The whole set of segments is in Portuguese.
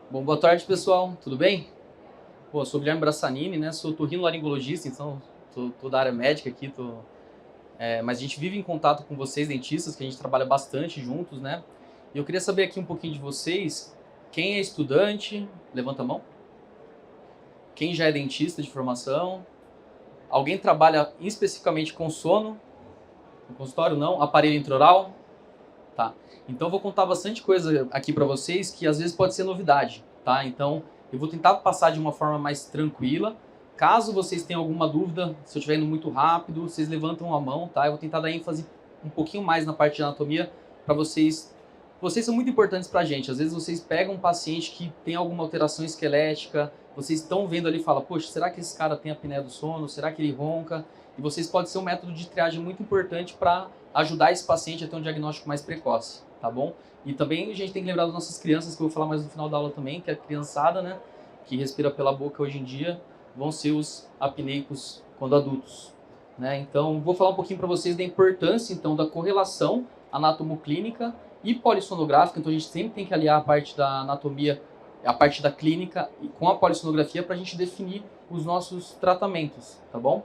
Bom, boa tarde, pessoal. Tudo bem? Pô, eu sou Guilherme Brassanini, né? Sou otorrinolaringologista, então tô da área médica aqui, mas a gente vive em contato com vocês, dentistas, que a gente trabalha bastante juntos, né? E eu queria saber aqui um pouquinho de vocês. Quem é estudante? Levanta a mão. Quem já é dentista de formação? Alguém trabalha especificamente com sono? No consultório, não? Aparelho intraoral? Tá. Então eu vou contar bastante coisa aqui para vocês que às vezes pode ser novidade, tá? Então eu vou tentar passar de uma forma mais tranquila. Caso vocês tenham alguma dúvida, se eu estiver indo muito rápido, vocês levantam a mão, tá? Eu vou tentar dar ênfase um pouquinho mais na parte de anatomia para vocês. Vocês são muito importantes para a gente. Às vezes vocês pegam um paciente que tem alguma alteração esquelética, vocês estão vendo ali e falam, poxa, será que esse cara tem apneia do sono? Será que ele ronca? E vocês podem ser um método de triagem muito importante para ajudar esse paciente a ter um diagnóstico mais precoce, tá bom? E também a gente tem que lembrar das nossas crianças, que eu vou falar mais no final da aula também, que a criançada, né, que respira pela boca hoje em dia, vão ser os apneicos quando adultos, né? Então, vou falar um pouquinho para vocês da importância, então, da correlação anatomoclínica e polissonográfica. Então, a gente sempre tem que aliar a parte da anatomia, a parte da clínica com a polissonografia para a gente definir os nossos tratamentos, tá bom?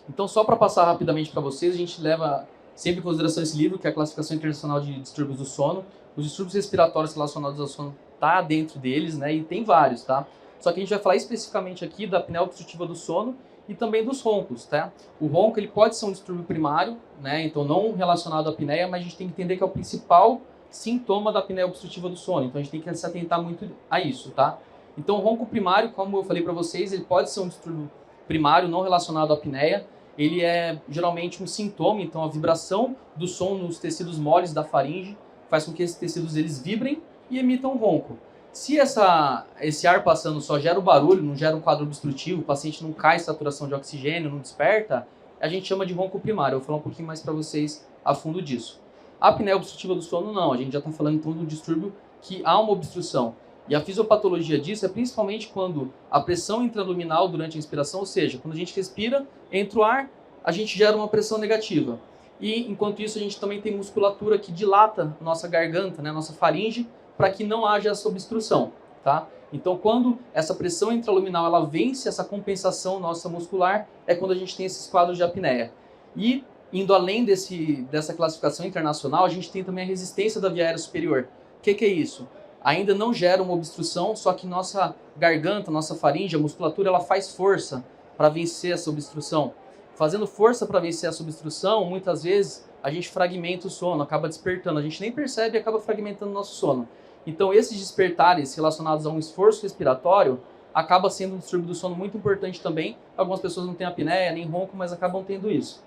Então, só para passar rapidamente para vocês, a gente leva sempre em consideração esse livro, que é a Classificação Internacional de Distúrbios do Sono. Os distúrbios respiratórios relacionados ao sono tá dentro deles, né? E tem vários, tá? Só que a gente vai falar especificamente aqui da apneia obstrutiva do sono e também dos roncos, tá? O ronco, ele pode ser um distúrbio primário, né? Então, não relacionado à apneia, mas a gente tem que entender que é o principal sintoma da apneia obstrutiva do sono. Então, a gente tem que se atentar muito a isso, tá? Então, o ronco primário, como eu falei para vocês, ele pode ser um distúrbio primário não relacionado à apneia. Ele é geralmente um sintoma, então a vibração do som nos tecidos moles da faringe faz com que esses tecidos eles vibrem e emitam um ronco. Se esse ar passando só gera o barulho, não gera um quadro obstrutivo, o paciente não cai em saturação de oxigênio, não desperta, a gente chama de ronco primário. Eu vou falar um pouquinho mais para vocês a fundo disso. A apneia obstrutiva do sono, não. A gente já está falando então de um distúrbio que há uma obstrução. E a fisiopatologia disso é principalmente quando a pressão intraluminal durante a inspiração, ou seja, quando a gente respira, entra o ar, a gente gera uma pressão negativa. E, enquanto isso, a gente também tem musculatura que dilata nossa garganta, né, nossa faringe, para que não haja essa obstrução, tá? Então, quando essa pressão intraluminal ela vence essa compensação nossa muscular, é quando a gente tem esses quadros de apneia. E, indo além dessa classificação internacional, a gente tem também a resistência da via aérea superior. O que é isso? Ainda não gera uma obstrução, só que nossa garganta, nossa faringe, a musculatura, ela faz força para vencer essa obstrução. Fazendo força para vencer essa obstrução, muitas vezes a gente fragmenta o sono, acaba despertando. A gente nem percebe e acaba fragmentando o nosso sono. Então, esses despertares relacionados a um esforço respiratório acaba sendo um distúrbio do sono muito importante também. Algumas pessoas não têm apneia, nem ronco, mas acabam tendo isso,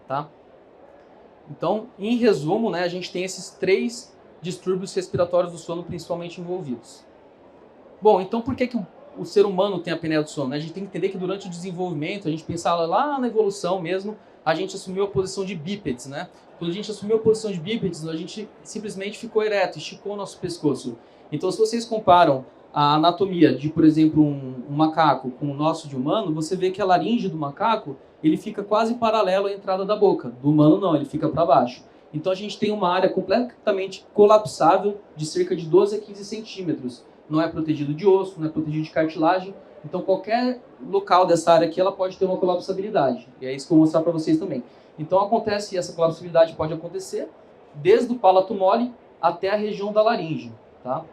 tá? Então, em resumo, né, a gente tem esses três distúrbios respiratórios do sono principalmente envolvidos. Bom, então por que o ser humano tem a apneia do sono? A gente tem que entender que durante o desenvolvimento, a gente pensava lá na evolução mesmo, a gente assumiu a posição de bípedes, né? Quando a gente assumiu a posição de bípedes, a gente simplesmente ficou ereto, esticou o nosso pescoço. Então, se vocês comparam a anatomia de, por exemplo, um macaco com o nosso de humano, você vê que a laringe do macaco, ele fica quase paralelo à entrada da boca. Do humano não, ele fica para baixo. Então, a gente tem uma área completamente colapsável de cerca de 12 a 15 centímetros. Não é protegido de osso, não é protegido de cartilagem. Então, qualquer local dessa área aqui, ela pode ter uma colapsabilidade. E é isso que eu vou mostrar para vocês também. Então, acontece, essa colapsabilidade pode acontecer desde o palato mole até a região da laringe, tá?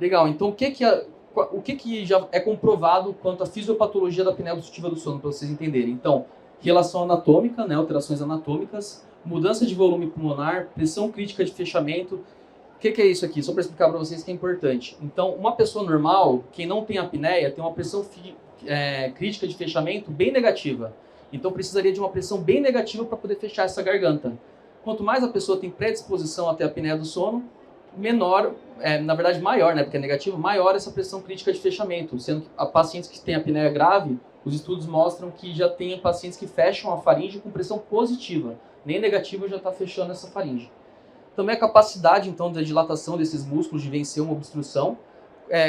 Legal, então o que já é comprovado quanto à fisiopatologia da apneia obstrutiva do sono, para vocês entenderem? Então, relação anatômica, né, alterações anatômicas, mudança de volume pulmonar, pressão crítica de fechamento. O que é isso aqui? Só para explicar para vocês que é importante. Então, uma pessoa normal, quem não tem apneia, tem uma pressão crítica de fechamento bem negativa. Então, precisaria de uma pressão bem negativa para poder fechar essa garganta. Quanto mais a pessoa tem predisposição a ter apneia do sono, menor, na verdade maior, né, porque é negativo, maior essa pressão crítica de fechamento, sendo que a pacientes que têm apneia grave, os estudos mostram que já tem pacientes que fecham a faringe com pressão positiva, nem negativa já está fechando essa faringe. Também a capacidade, então, da dilatação desses músculos de vencer uma obstrução,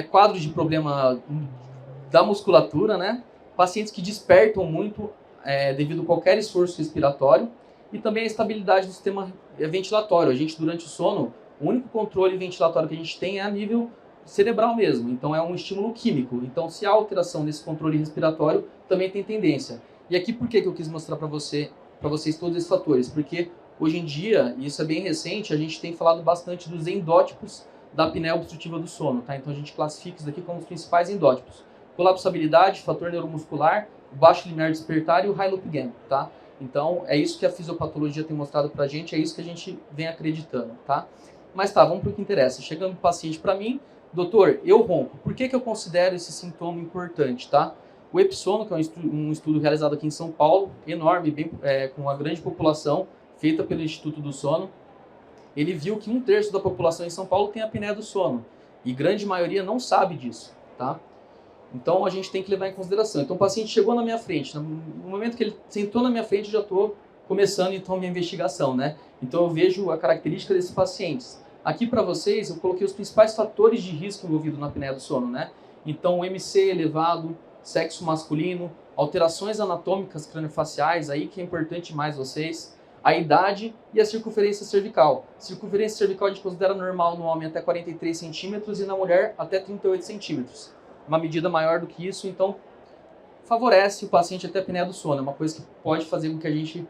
quadro de problema da musculatura, né, pacientes que despertam muito devido a qualquer esforço respiratório, e também a estabilidade do sistema ventilatório. A gente, durante o sono, O único controle ventilatório que a gente tem é a nível cerebral mesmo, então é um estímulo químico. Então, se há alteração nesse controle respiratório, também tem tendência. E aqui por que eu quis mostrar para vocês todos esses fatores? Porque hoje em dia, e isso é bem recente, a gente tem falado bastante dos endótipos da apneia obstrutiva do sono, tá? Então a gente classifica isso daqui como os principais endótipos: colapsabilidade, fator neuromuscular, baixo limiar despertar e o high loop gain, tá? Então é isso que a fisiopatologia tem mostrado pra gente, é isso que a gente vem acreditando, tá? Mas tá, vamos pro que interessa. Chegando o paciente para mim, doutor, eu ronco. Por que eu considero esse sintoma importante, tá? O Episono, que é um estudo realizado aqui em São Paulo, enorme, com uma grande população, feita pelo Instituto do Sono, ele viu que 1/3 da população em São Paulo tem apneia do sono. E grande maioria não sabe disso, tá? Então a gente tem que levar em consideração. Então o paciente chegou na minha frente, no momento que ele sentou na minha frente, eu já estou começando então a minha investigação, né? Então eu vejo a característica desses pacientes. Aqui para vocês eu coloquei os principais fatores de risco envolvidos na apneia do sono, né? Então o MC elevado, sexo masculino, alterações anatômicas craniofaciais, aí que é importante mais vocês, a idade e a circunferência cervical. Circunferência cervical a gente considera normal no homem até 43 centímetros e na mulher até 38 centímetros. Uma medida maior do que isso, então favorece o paciente até a apneia do sono. É uma coisa que pode fazer com que a gente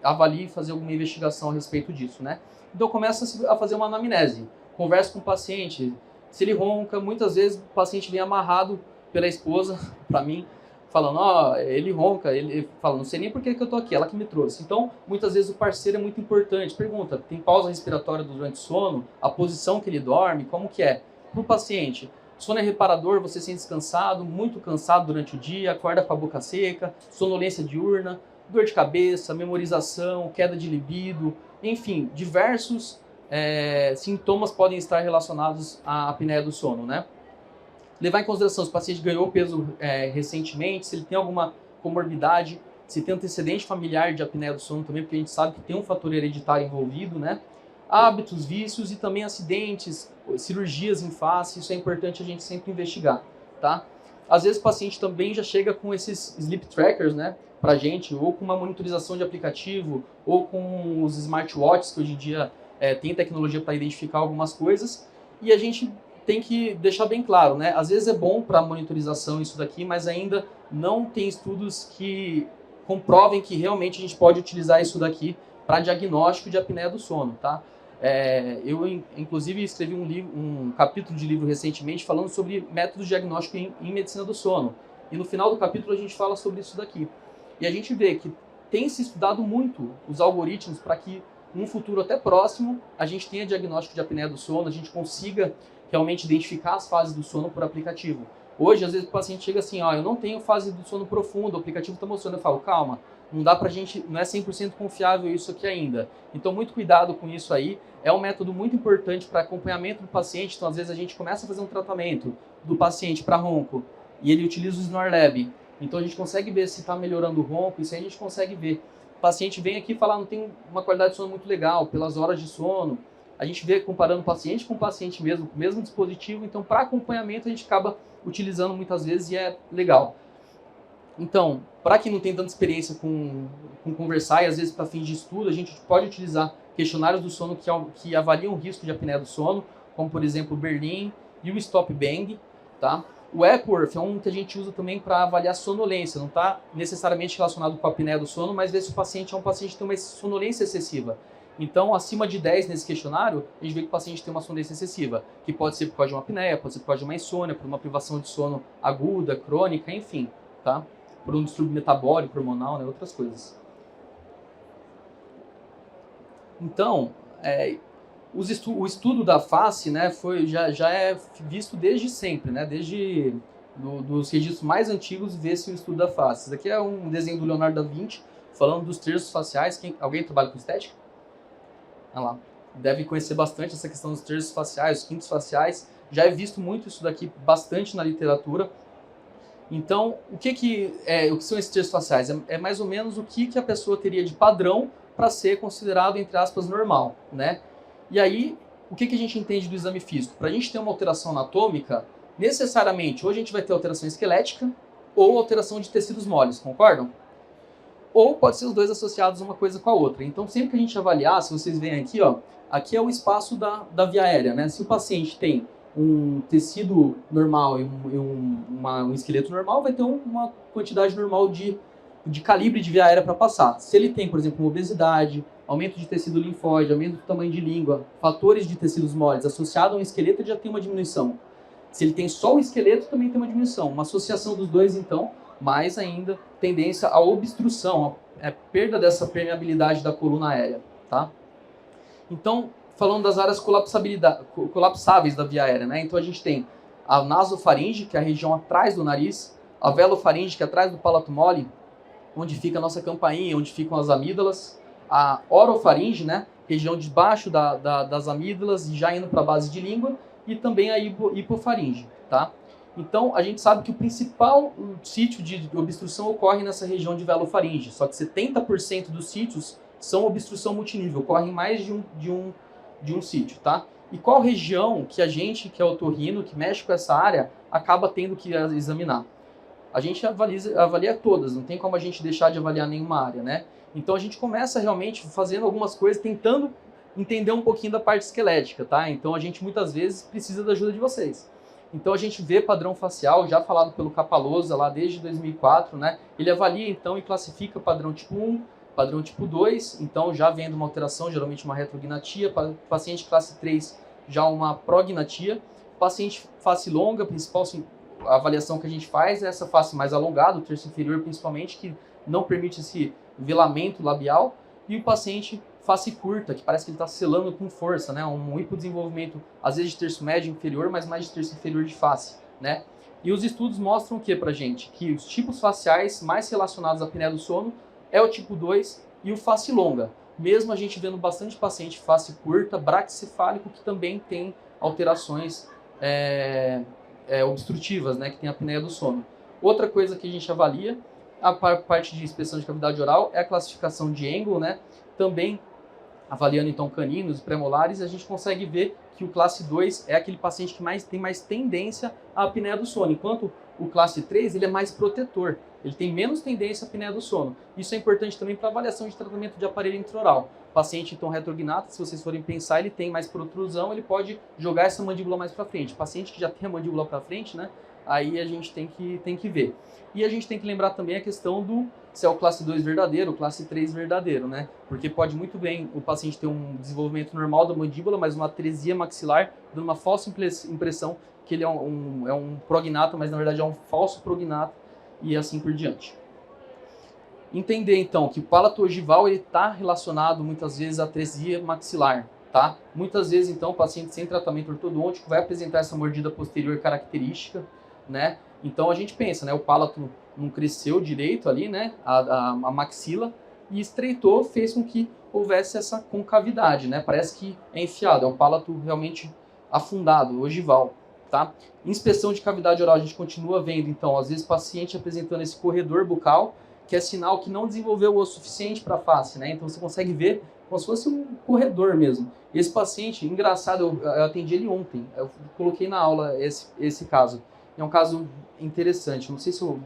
avalie e fazer alguma investigação a respeito disso, né? Então começa a fazer uma anamnese, conversa com o paciente. Se ele ronca, muitas vezes o paciente vem amarrado pela esposa para mim, falando, ó, ele ronca, ele fala, não sei nem por que eu tô aqui, ela que me trouxe. Então, muitas vezes o parceiro é muito importante. Pergunta, tem pausa respiratória durante o sono? A posição que ele dorme, como que é? Para o paciente, sono é reparador, você se sente descansado, muito cansado durante o dia, acorda com a boca seca, sonolência diurna, dor de cabeça, memorização, queda de libido, enfim, diversos sintomas podem estar relacionados à apneia do sono, né? Levar em consideração se o paciente ganhou peso recentemente, se ele tem alguma comorbidade, se tem antecedente familiar de apneia do sono também, porque a gente sabe que tem um fator hereditário envolvido, né? Hábitos, vícios e também acidentes, cirurgias em face, isso é importante a gente sempre investigar, tá? Às vezes o paciente também já chega com esses sleep trackers, né, pra gente, ou com uma monitorização de aplicativo, ou com os smartwatches, que hoje em dia tem tecnologia para identificar algumas coisas, e a gente tem que deixar bem claro, né? Às vezes é bom para monitorização isso daqui, mas ainda não tem estudos que comprovem que realmente a gente pode utilizar isso daqui para diagnóstico de apneia do sono, tá? Eu, inclusive, escrevi um capítulo de livro recentemente falando sobre métodos diagnósticos em medicina do sono. E no final do capítulo a gente fala sobre isso daqui. E a gente vê que tem se estudado muito os algoritmos para que, num futuro até próximo, a gente tenha diagnóstico de apneia do sono, a gente consiga realmente identificar as fases do sono por aplicativo. Hoje, às vezes, o paciente chega assim, ó, eu não tenho fase do sono profundo, o aplicativo está mostrando. Eu falo, calma, não dá pra gente, não é 100% confiável isso aqui ainda. Então, muito cuidado com isso aí. É um método muito importante para acompanhamento do paciente. Então, às vezes, a gente começa a fazer um tratamento do paciente para ronco e ele utiliza o Snore Lab. Então, a gente consegue ver se está melhorando o ronco, isso aí a gente consegue ver. O paciente vem aqui falar, não tem uma qualidade de sono muito legal, pelas horas de sono. A gente vê comparando o paciente com o paciente mesmo, com o mesmo dispositivo. Então, para acompanhamento, a gente acaba utilizando muitas vezes e é legal. Então, para quem não tem tanta experiência com conversar e às vezes para fins de estudo, a gente pode utilizar questionários do sono que avaliam o risco de apneia do sono, como por exemplo o Berlin e o Stop Bang, tá? O Epworth é um que a gente usa também para avaliar sonolência, não está necessariamente relacionado com a apneia do sono, mas ver se o paciente é um paciente que tem uma sonolência excessiva. Então, acima de 10 nesse questionário, a gente vê que o paciente tem uma sonolência excessiva, que pode ser por causa de uma apneia, pode ser por causa de uma insônia, por uma privação de sono aguda, crônica, enfim, tá? Por um distúrbio metabólico, hormonal, né, outras coisas. Então, o estudo da face, né, já é visto desde sempre, né, desde dos registros mais antigos, vê-se o estudo da face. Isso aqui é um desenho do Leonardo da Vinci, falando dos terços faciais. Alguém trabalha com estética? Olha lá. Deve conhecer bastante essa questão dos terços faciais, os quintos faciais. Já é visto muito isso daqui bastante na literatura. Então, o que são esses terços faciais? É mais ou menos o que a pessoa teria de padrão para ser considerado, entre aspas, normal, né? E aí, o que a gente entende do exame físico? Para a gente ter uma alteração anatômica, necessariamente, ou a gente vai ter alteração esquelética ou alteração de tecidos moles, concordam? ou pode ser os dois associados uma coisa com a outra. Então, sempre que a gente avaliar, se vocês veem aqui, ó, aqui é o espaço da via aérea, né? Se o paciente tem um tecido normal e um esqueleto normal, vai ter uma quantidade normal de calibre de via aérea para passar. Se ele tem, por exemplo, uma obesidade, aumento de tecido linfóide, aumento do tamanho de língua, fatores de tecidos moles associados a um esqueleto, ele já tem uma diminuição. Se ele tem só o esqueleto, também tem uma diminuição. Uma associação dos dois, então, mais ainda tendência à obstrução, a perda dessa permeabilidade da coluna aérea, tá? Então, falando das áreas colapsáveis da via aérea, né? Então a gente tem a nasofaringe, que é a região atrás do nariz, a velofaringe, que é atrás do palato mole, onde fica a nossa campainha, onde ficam as amígdalas, a orofaringe, né? Região de baixo das amígdalas e já indo para a base de língua, e também a hipofaringe, tá? Então, a gente sabe que o principal sítio de obstrução ocorre nessa região de velofaringe, só que 70% dos sítios são obstrução multinível, ocorrem em mais de um sítio, tá? E qual região que a gente, que é otorrino, que mexe com essa área, acaba tendo que examinar? A gente avalia todas, não tem como a gente deixar de avaliar nenhuma área, né? Então a gente começa realmente fazendo algumas coisas, tentando entender um pouquinho da parte esquelética, tá? Então a gente muitas vezes precisa da ajuda de vocês. Então a gente vê padrão facial, já falado pelo Capalosa lá desde 2004, né? Ele avalia então e classifica padrão tipo 1, padrão tipo 2, então já vendo uma alteração, geralmente uma retrognatia, paciente classe 3 já uma prognatia, paciente face longa, principal a avaliação que a gente faz é essa face mais alongada, o terço inferior principalmente, que não permite esse velamento labial, e o paciente face curta, que parece que ele está selando com força, né? Um hipodesenvolvimento, às vezes de terço médio inferior, mas mais de terço inferior de face, né? E os estudos mostram o que pra gente? Que os tipos faciais mais relacionados à apneia do sono é o tipo 2 e o face longa. Mesmo a gente vendo bastante paciente face curta, braquicefálico, que também tem alterações obstrutivas, né, que tem a apneia do sono. Outra coisa que a gente avalia, a parte de inspeção de cavidade oral, é a classificação de Engel, né, também avaliando então caninos e premolares, a gente consegue ver que o classe 2 é aquele paciente que tem mais tendência à apneia do sono, enquanto o classe 3 ele é mais protetor, ele tem menos tendência à apneia do sono. Isso é importante também para avaliação de tratamento de aparelho intraoral. Paciente então retrognato, se vocês forem pensar, ele tem mais protrusão, ele pode jogar essa mandíbula mais para frente. Paciente que já tem a mandíbula para frente, né? Aí a gente tem que ver. E a gente tem que lembrar também a questão do se é o classe 2 verdadeiro, o classe 3 verdadeiro, né? Porque pode muito bem o paciente ter um desenvolvimento normal da mandíbula, mas uma atresia maxilar, dando uma falsa impressão que ele é um prognato, mas na verdade é um falso prognato e assim por diante. Entender então que o palato ogival está relacionado muitas vezes à atresia maxilar, tá? Muitas vezes então o paciente sem tratamento ortodôntico vai apresentar essa mordida posterior característica, né? Então a gente pensa, né? O palato não cresceu direito ali, né? A maxila e estreitou, fez com que houvesse essa concavidade, né? Parece que é enfiado, é um palato realmente afundado, ogival, tá? Inspeção de cavidade oral a gente continua vendo, então, às vezes paciente apresentando esse corredor bucal, que é sinal que não desenvolveu o osso suficiente para a face, né? Então você consegue ver como se fosse um corredor mesmo. Esse paciente, engraçado, eu atendi ele ontem, eu coloquei na aula esse caso. É um caso interessante, não sei se eu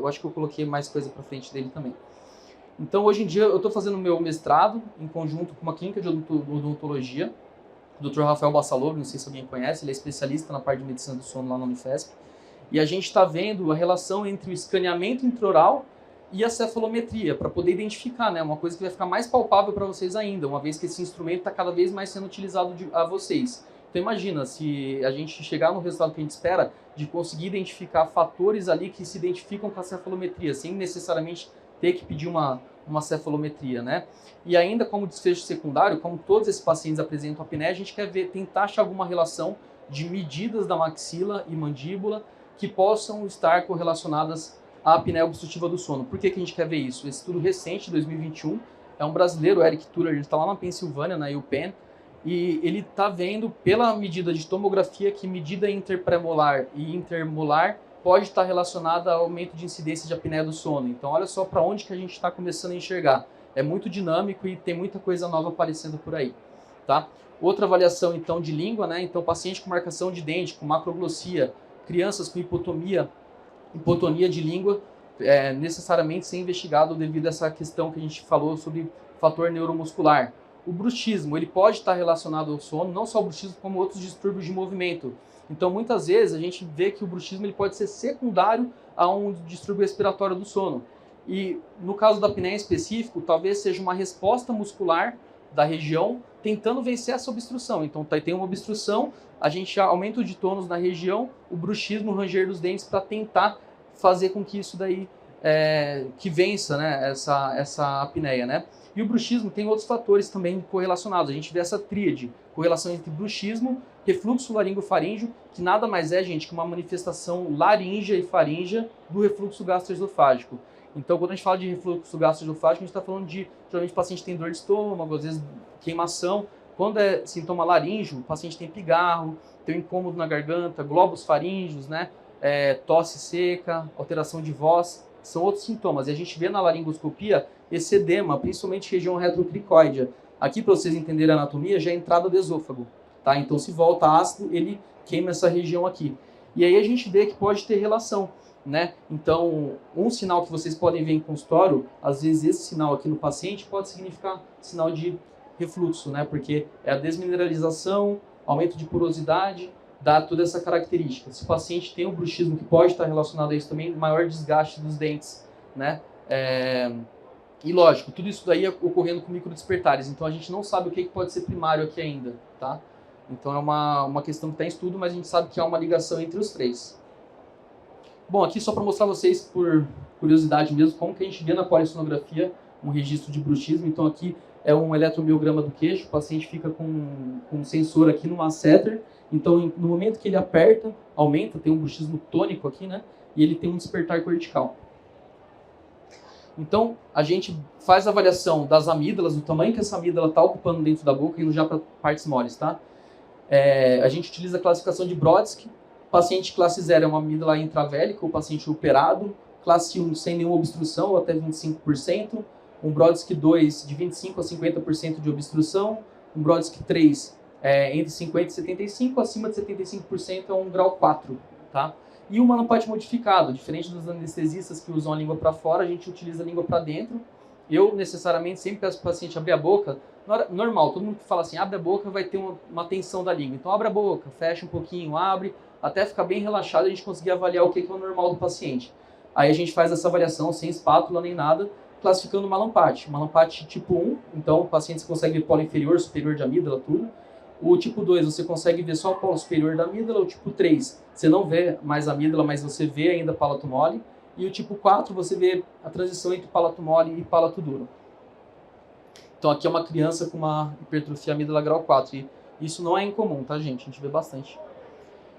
acho que eu coloquei mais coisa para frente dele também. Então, hoje em dia, eu estou fazendo meu mestrado em conjunto com uma clínica de odontologia, o Dr. Rafael Bassalov, não sei se alguém conhece, ele é especialista na parte de medicina do sono lá na Unifesp, e a gente está vendo a relação entre o escaneamento intraoral e a cefalometria, para poder identificar, né, uma coisa que vai ficar mais palpável para vocês ainda, uma vez que esse instrumento está cada vez mais sendo utilizado a vocês. Então imagina, se a gente chegar no resultado que a gente espera, de conseguir identificar fatores ali que se identificam com a cefalometria, sem necessariamente ter que pedir uma cefalometria, né? E ainda como desfecho secundário, como todos esses pacientes apresentam apneia, a gente quer tentar achar alguma relação de medidas da maxila e mandíbula que possam estar correlacionadas à apneia obstrutiva do sono. Por que a gente quer ver isso? Esse estudo recente, 2021, é um brasileiro, Eric Tuller, ele está lá na Pensilvânia, na UPenn, e ele está vendo pela medida de tomografia que medida interpremolar e intermolar pode estar relacionada ao aumento de incidência de apneia do sono. Então olha só para onde que a gente está começando a enxergar. É muito dinâmico e tem muita coisa nova aparecendo por aí, tá? Outra avaliação então de língua, né? Então paciente com marcação de dente, com macroglossia, crianças com hipotonia de língua, necessariamente ser investigado devido a essa questão que a gente falou sobre fator neuromuscular. O bruxismo, ele pode estar relacionado ao sono, não só o bruxismo, como outros distúrbios de movimento. Então, muitas vezes, a gente vê que o bruxismo ele pode ser secundário a um distúrbio respiratório do sono. E, no caso da apneia em específico, talvez seja uma resposta muscular da região tentando vencer essa obstrução. Então, tem uma obstrução, a gente aumenta o ditônus na região, o bruxismo, o ranger dos dentes, para tentar fazer com que isso daí, que vença, né, essa apneia, né? E o bruxismo tem outros fatores também correlacionados. A gente vê essa tríade, correlação entre bruxismo, refluxo laringofaríngeo, que nada mais é, gente, que uma manifestação laríngea e faríngea do refluxo gastroesofágico. Então, quando a gente fala de refluxo gastroesofágico, a gente está falando de, geralmente, o paciente tem dor de estômago, às vezes queimação. Quando é sintoma laríngeo, o paciente tem pigarro, tem um incômodo na garganta, globos faríngeos, né? Tosse seca, alteração de voz, são outros sintomas. E a gente vê na laringoscopia esse edema, principalmente região retrocricóidea. Aqui, para vocês entenderem a anatomia, já é a entrada do esôfago. Tá? Então, se volta ácido, ele queima essa região aqui. E aí a gente vê que pode ter relação, né? Então, um sinal que vocês podem ver em consultório, às vezes esse sinal aqui no paciente pode significar sinal de refluxo, né? Porque é a desmineralização, aumento de porosidade, dá toda essa característica. Se o paciente tem um bruxismo que pode estar relacionado a isso também, maior desgaste dos dentes, né? E lógico, tudo isso daí ocorrendo com microdespertares, então a gente não sabe o que pode ser primário aqui ainda, tá? Então é uma questão que está em estudo, mas a gente sabe que há uma ligação entre os três. Bom, aqui só para mostrar a vocês, por curiosidade mesmo, como que a gente vê na polissonografia um registro de bruxismo. Então aqui é um eletromiograma do queixo, o paciente fica com um sensor aqui no masseter. Então no momento que ele aperta, aumenta, tem um bruxismo tônico aqui, né? E ele tem um despertar cortical. Então, a gente faz a avaliação das amígdalas, do tamanho que essa amígdala está ocupando dentro da boca, indo já para partes moles, tá? A gente utiliza a classificação de Brodsky. Paciente classe 0 é uma amígdala intravélica, o paciente operado. Classe 1 sem nenhuma obstrução, ou até 25%. Um Brodsky 2 de 25% a 50% de obstrução. Um Brodsky 3 entre 50% e 75%, acima de 75% é um grau 4, tá? E o Mallampati modificado, diferente dos anestesistas que usam a língua para fora, a gente utiliza a língua para dentro. Eu, necessariamente, sempre peço para o paciente abrir a boca. Normal, todo mundo que fala assim, abre a boca, vai ter uma tensão da língua. Então, abre a boca, fecha um pouquinho, abre, até ficar bem relaxado e a gente conseguir avaliar o que é o normal do paciente. Aí a gente faz essa avaliação sem espátula nem nada, classificando o Mallampati. Mallampati tipo 1, então o paciente consegue ver polo inferior, superior de amígdala, tudo. O tipo 2, você consegue ver só o polo superior da amígdala. O tipo 3, você não vê mais a amígdala, mas você vê ainda palato mole. E o tipo 4, você vê a transição entre palato mole e palato duro. Então aqui é uma criança com uma hipertrofia amígdala grau 4. E isso não é incomum, tá, gente? A gente vê bastante.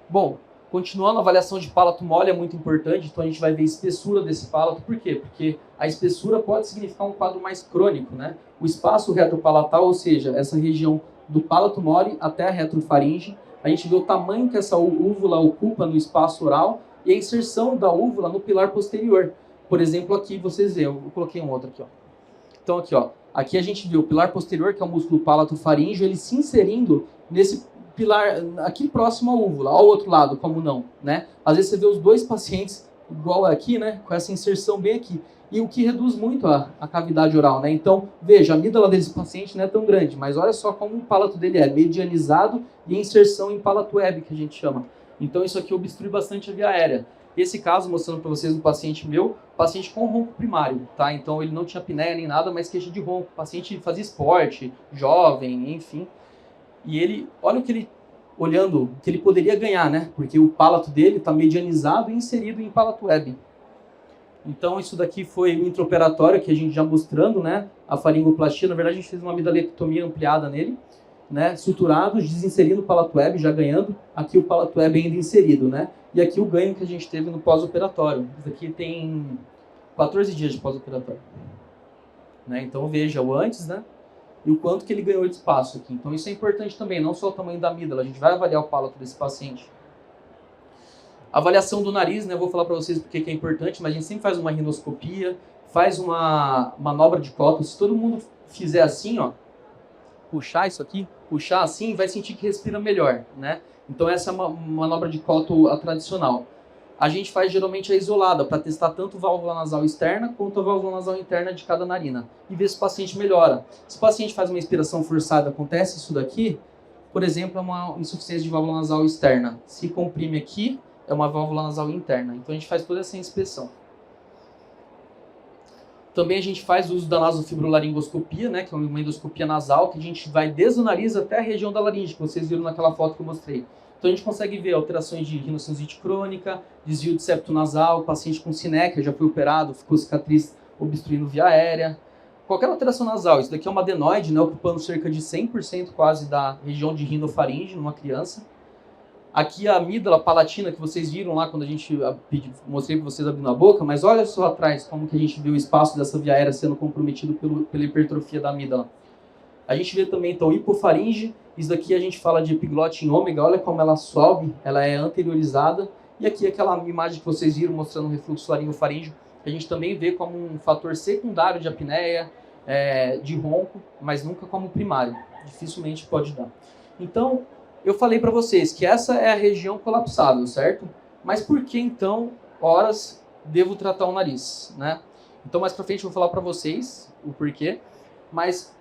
Bom, continuando, a avaliação de palato mole é muito importante. Então a gente vai ver a espessura desse palato. Por quê? Porque a espessura pode significar um quadro mais crônico, né? O espaço retropalatal, ou seja, essa região do palato mole até a retrofaringe, a gente vê o tamanho que essa úvula ocupa no espaço oral e a inserção da úvula no pilar posterior. Por exemplo, aqui vocês veem, eu coloquei um outro aqui, ó. Então aqui, ó, aqui a gente vê o pilar posterior, que é o músculo palato-faríngeo, ele se inserindo nesse pilar aqui próximo à úvula, ao outro lado, como não, né? Às vezes você vê os dois pacientes igual aqui, né, com essa inserção bem aqui. E o que reduz muito a cavidade oral, né? Então, veja, a amígdala desse paciente não é tão grande, mas olha só como o palato dele é medianizado e a inserção em palato web, que a gente chama. Então, isso aqui obstrui bastante a via aérea. Esse caso, mostrando para vocês um paciente meu, paciente com ronco primário, tá? Então, ele não tinha apneia nem nada, mas queixa de ronco. O paciente fazia esporte, jovem, enfim. E ele, olha o que ele, olhando, o que ele poderia ganhar, né? Porque o palato dele está medianizado e inserido em palato web. Então, isso daqui foi o intraoperatório, que a gente já mostrando, né? A faringoplastia, na verdade, a gente fez uma amidalectomia ampliada nele, né? Suturado, desinserindo o palato web, já ganhando. Aqui o palato web ainda inserido, né? E aqui o ganho que a gente teve no pós-operatório. Isso aqui tem 14 dias de pós-operatório. Né? Então, veja o antes, né? E o quanto que ele ganhou de espaço aqui. Então, isso é importante também, não só o tamanho da amígdala. A gente vai avaliar o palato desse paciente. Avaliação do nariz, né? Eu vou falar para vocês porque que é importante, mas a gente sempre faz uma rinoscopia, faz uma manobra de cóton. Se todo mundo fizer assim, ó, puxar isso aqui, puxar assim, vai sentir que respira melhor, né? Então essa é uma manobra de cóton tradicional. a gente faz geralmente a isolada, para testar tanto a válvula nasal externa quanto a válvula nasal interna de cada narina, e ver se o paciente melhora. Se o paciente faz uma inspiração forçada, acontece isso daqui, por exemplo, é uma insuficiência de válvula nasal externa. Se comprime aqui, é uma válvula nasal interna. Então a gente faz toda essa inspeção. Também a gente faz uso da nasofibrolaringoscopia, né, que é uma endoscopia nasal, que a gente vai desde o nariz até a região da laringe, que vocês viram naquela foto que eu mostrei. Então a gente consegue ver alterações de rinocinusite crônica, desvio de septo nasal, paciente com sinéquia, já foi operado, ficou cicatriz obstruindo via aérea. Qualquer alteração nasal, isso daqui é uma adenoide, né, ocupando cerca de 100% quase da região de rinofaringe numa criança. Aqui a amígdala palatina que vocês viram lá quando a gente mostrei para vocês abrindo a boca, mas olha só atrás como que a gente vê o espaço dessa via aérea sendo comprometido pela hipertrofia da amígdala. A gente vê também então hipofaringe, isso daqui a gente fala de epiglote em ômega, olha como ela sobe, ela é anteriorizada, e aqui aquela imagem que vocês viram mostrando o refluxo laringofaríngeo, a gente também vê como um fator secundário de apneia, de ronco, mas nunca como primário, dificilmente pode dar. Então, eu falei para vocês que essa é a região colapsável, certo? Mas por que então, horas, devo tratar o nariz, né? Então, mais para frente eu vou falar para vocês o porquê, mas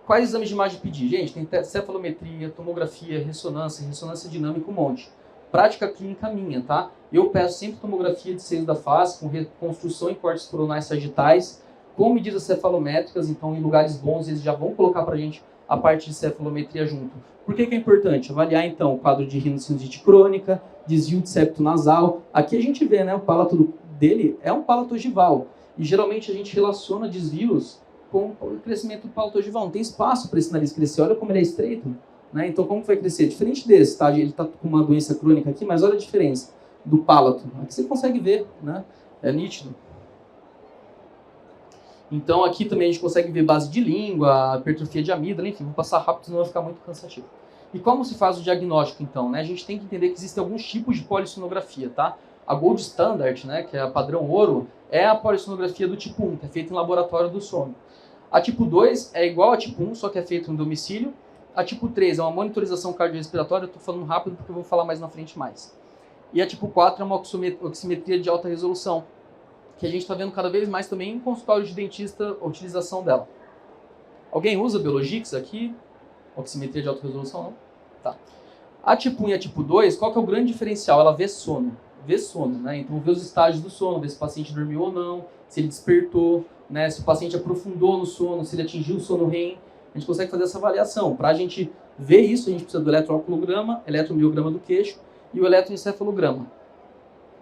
quais exames de imagem pedir? Gente, tem cefalometria, tomografia, ressonância dinâmica, um monte. Prática clínica minha, tá? Eu peço sempre tomografia de seios da face, com reconstrução em cortes coronais sagitais, com medidas cefalométricas, então em lugares bons eles já vão colocar pra gente a parte de cefalometria junto. Por que é importante? Avaliar então o quadro de rinocinusite crônica, desvio de septo nasal. Aqui a gente vê, né, o palato dele é um palato ogival, e geralmente a gente relaciona desvios com o crescimento do palato ogival. Não tem espaço para esse nariz crescer. Olha como ele é estreito. Né? Então, como vai crescer? Diferente desse, tá? Ele está com uma doença crônica aqui, mas olha a diferença do palato. Aqui você consegue ver, né? É nítido. Então, aqui também a gente consegue ver base de língua, hipertrofia de amígdala, enfim, vou passar rápido, senão vai ficar muito cansativo. E como se faz o diagnóstico, então? Né? A gente tem que entender que existem alguns tipos de polissonografia, tá? A Gold Standard, né, que é a padrão ouro, é a polissonografia do tipo 1, que é feita em laboratório do sono. A tipo 2 é igual a tipo 1, só que é feito em domicílio. A tipo 3 é uma monitorização cardiorrespiratória, eu estou falando rápido porque eu vou falar mais na frente mais. E a tipo 4 é uma oximetria de alta resolução, que a gente está vendo cada vez mais também em consultório de dentista a utilização dela. Alguém usa Biologix aqui? Oximetria de alta resolução, não? Tá. A tipo 1 e a tipo 2, qual que é o grande diferencial? Ela vê sono. Vê sono, né? Então vê os estágios do sono, vê se o paciente dormiu ou não, se ele despertou, né? Se o paciente aprofundou no sono, se ele atingiu o sono REM. A gente consegue fazer essa avaliação. Para a gente ver isso, a gente precisa do eletrooculograma, eletromiograma do queixo e o eletroencefalograma.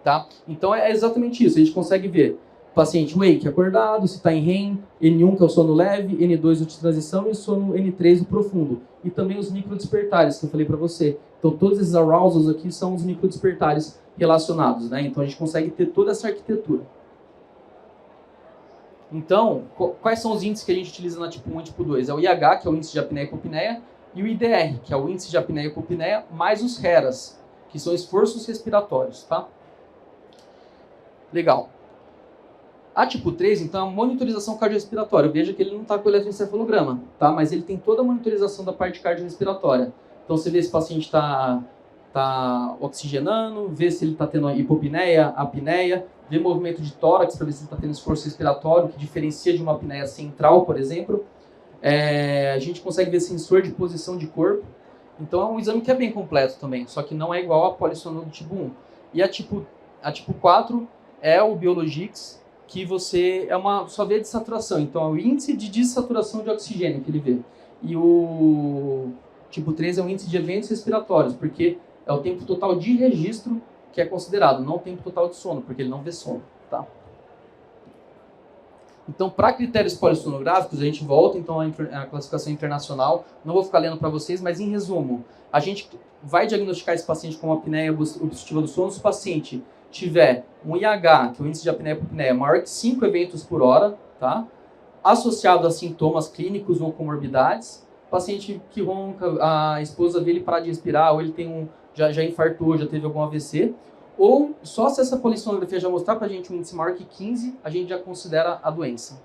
Tá? Então é exatamente isso. A gente consegue ver o paciente wake, acordado, se está em REM, N1 que é o sono leve, N2 o de transição e o sono N3 o profundo. E também os microdespertares que eu falei para você. Então todos esses arousals aqui são os microdespertares relacionados, né? Então a gente consegue ter toda essa arquitetura. Então, quais são os índices que a gente utiliza na tipo 1 e tipo 2? É o IH, que é o índice de apneia e hipopneia, e o IDR, que é o índice de apneia e hipopneia, mais os HERAs, que são esforços respiratórios, tá? Legal. A tipo 3, então, é a monitorização cardiorrespiratória. Veja que ele não está com o eletroencefalograma, tá? Mas ele tem toda a monitorização da parte cardiorrespiratória. Então, você vê se o paciente está oxigenando, vê se ele está tendo hipopneia, apneia, vê movimento de tórax para ver se ele está tendo esforço respiratório, que diferencia de uma apneia central, por exemplo. A gente consegue ver sensor de posição de corpo. Então, é um exame que é bem completo também, só que não é igual a polissonografia do tipo 1. E a tipo 4 é o Biologix, que você só vê de saturação. Então, é o índice de dessaturação de oxigênio que ele vê. E o tipo 3 é o índice de eventos respiratórios, porque é o tempo total de registro que é considerado, não o tempo total de sono, porque ele não vê sono, tá? Então, para critérios polissonográficos, a gente volta então à classificação internacional. Não vou ficar lendo para vocês, mas em resumo, a gente vai diagnosticar esse paciente com apneia obstrutiva do sono se o paciente tiver um IH, que é o índice de apneia e hipopneia, maior que 5 eventos por hora, tá? Associado a sintomas clínicos ou comorbidades, paciente que ronca, a esposa vê ele parar de respirar, ou ele tem já infartou, já teve algum AVC, ou só se essa polissonografia já mostrar para a gente um índice maior que 15, a gente já considera a doença.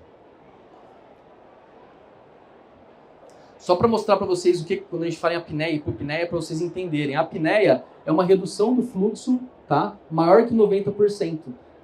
Só para mostrar para vocês o que quando a gente fala em apneia e hipopneia, para vocês entenderem. A apneia é uma redução do fluxo tá? Maior que 90%,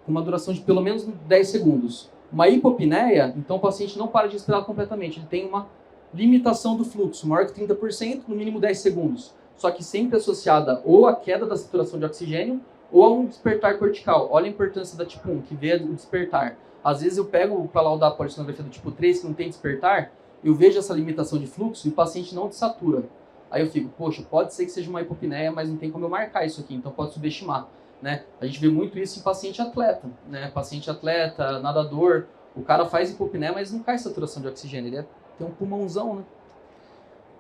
com uma duração de pelo menos 10 segundos. Uma hipopneia, então o paciente não para de respirar completamente, ele tem uma limitação do fluxo, maior que 30%, no mínimo 10 segundos. Só que sempre associada ou à queda da saturação de oxigênio ou a um despertar cortical. Olha a importância da tipo 1, que vê o despertar. Às vezes eu pego para laudar a polissonografia do tipo 3, que não tem despertar, eu vejo essa limitação de fluxo e o paciente não desatura. Aí eu fico, poxa, pode ser que seja uma hipopneia, mas não tem como eu marcar isso aqui, então pode subestimar. Né? A gente vê muito isso em paciente atleta, né? Paciente atleta, nadador, o cara faz hipopneia, mas não cai saturação de oxigênio, ele tem um pulmãozão, né?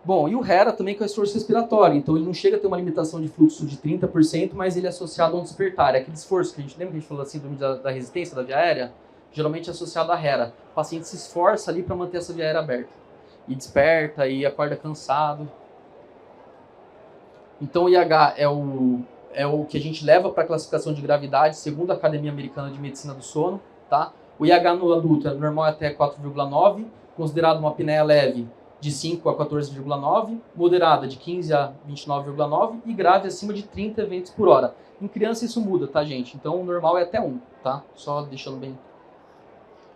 Bom, e o HERA também que é o esforço respiratório, então ele não chega a ter uma limitação de fluxo de 30%, mas ele é associado a um despertar, é aquele esforço que a gente lembra que a gente falou da síndrome da resistência da via aérea, geralmente é associado a HERA. O paciente se esforça ali para manter essa via aérea aberta, e desperta, e acorda cansado. Então o IH é o que a gente leva para a classificação de gravidade, segundo a Academia Americana de Medicina do Sono, tá? O IH no adulto é normal até 4,9, considerado uma apneia leve de 5 a 14,9, moderada de 15 a 29,9 e grave acima de 30 eventos por hora. Em criança isso muda, tá, gente? Então o normal é até 1, tá? Só deixando bem.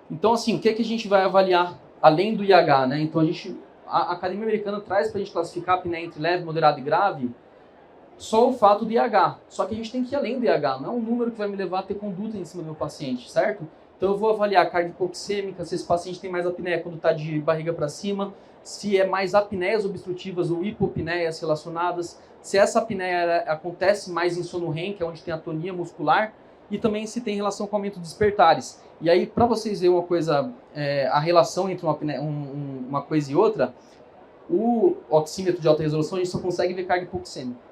Então, assim, o que é que a gente vai avaliar além do IH, né? Então a Academia Americana traz para a gente classificar a apneia entre leve, moderada e grave só o fato do IH. Só que a gente tem que ir além do IH, não é um número que vai me levar a ter conduta em cima do meu paciente, certo? Então eu vou avaliar a carga hipoxêmica, se esse paciente tem mais apneia quando está de barriga para cima, se é mais apneias obstrutivas ou hipopneias relacionadas, se essa apneia acontece mais em sono REM, que é onde tem atonia muscular, e também se tem relação com o aumento dos despertares. E aí, para vocês verem uma coisa, a relação entre uma coisa e outra, o oxímetro de alta resolução a gente só consegue ver carga hipoxêmica.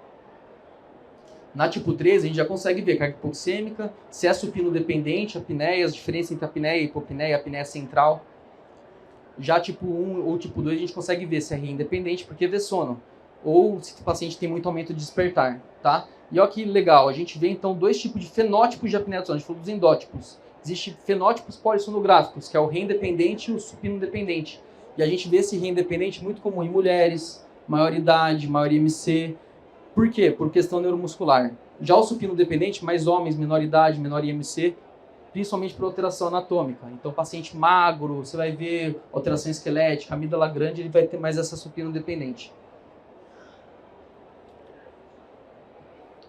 Na tipo 3, a gente já consegue ver carga hipoxêmica, se é supino dependente, apneias, diferença entre apneia e hipopneia, apneia central. Já tipo 1 ou tipo 2 a gente consegue ver se é REM independente, porque vê sono. Ou se o paciente tem muito aumento de despertar, tá? E olha que legal, a gente vê então dois tipos de fenótipos de apneia do sono. A gente falou dos endótipos. Existem fenótipos polissonográficos, que é o REM independente e o supino dependente. E a gente vê esse REM independente muito comum em mulheres, maior idade, maior IMC. Por quê? Por questão neuromuscular. Já o supino dependente, mais homens, menor idade, menor IMC, principalmente por alteração anatômica. Então, paciente magro, você vai ver alteração esquelética, amígdala grande, ele vai ter mais essa supino dependente.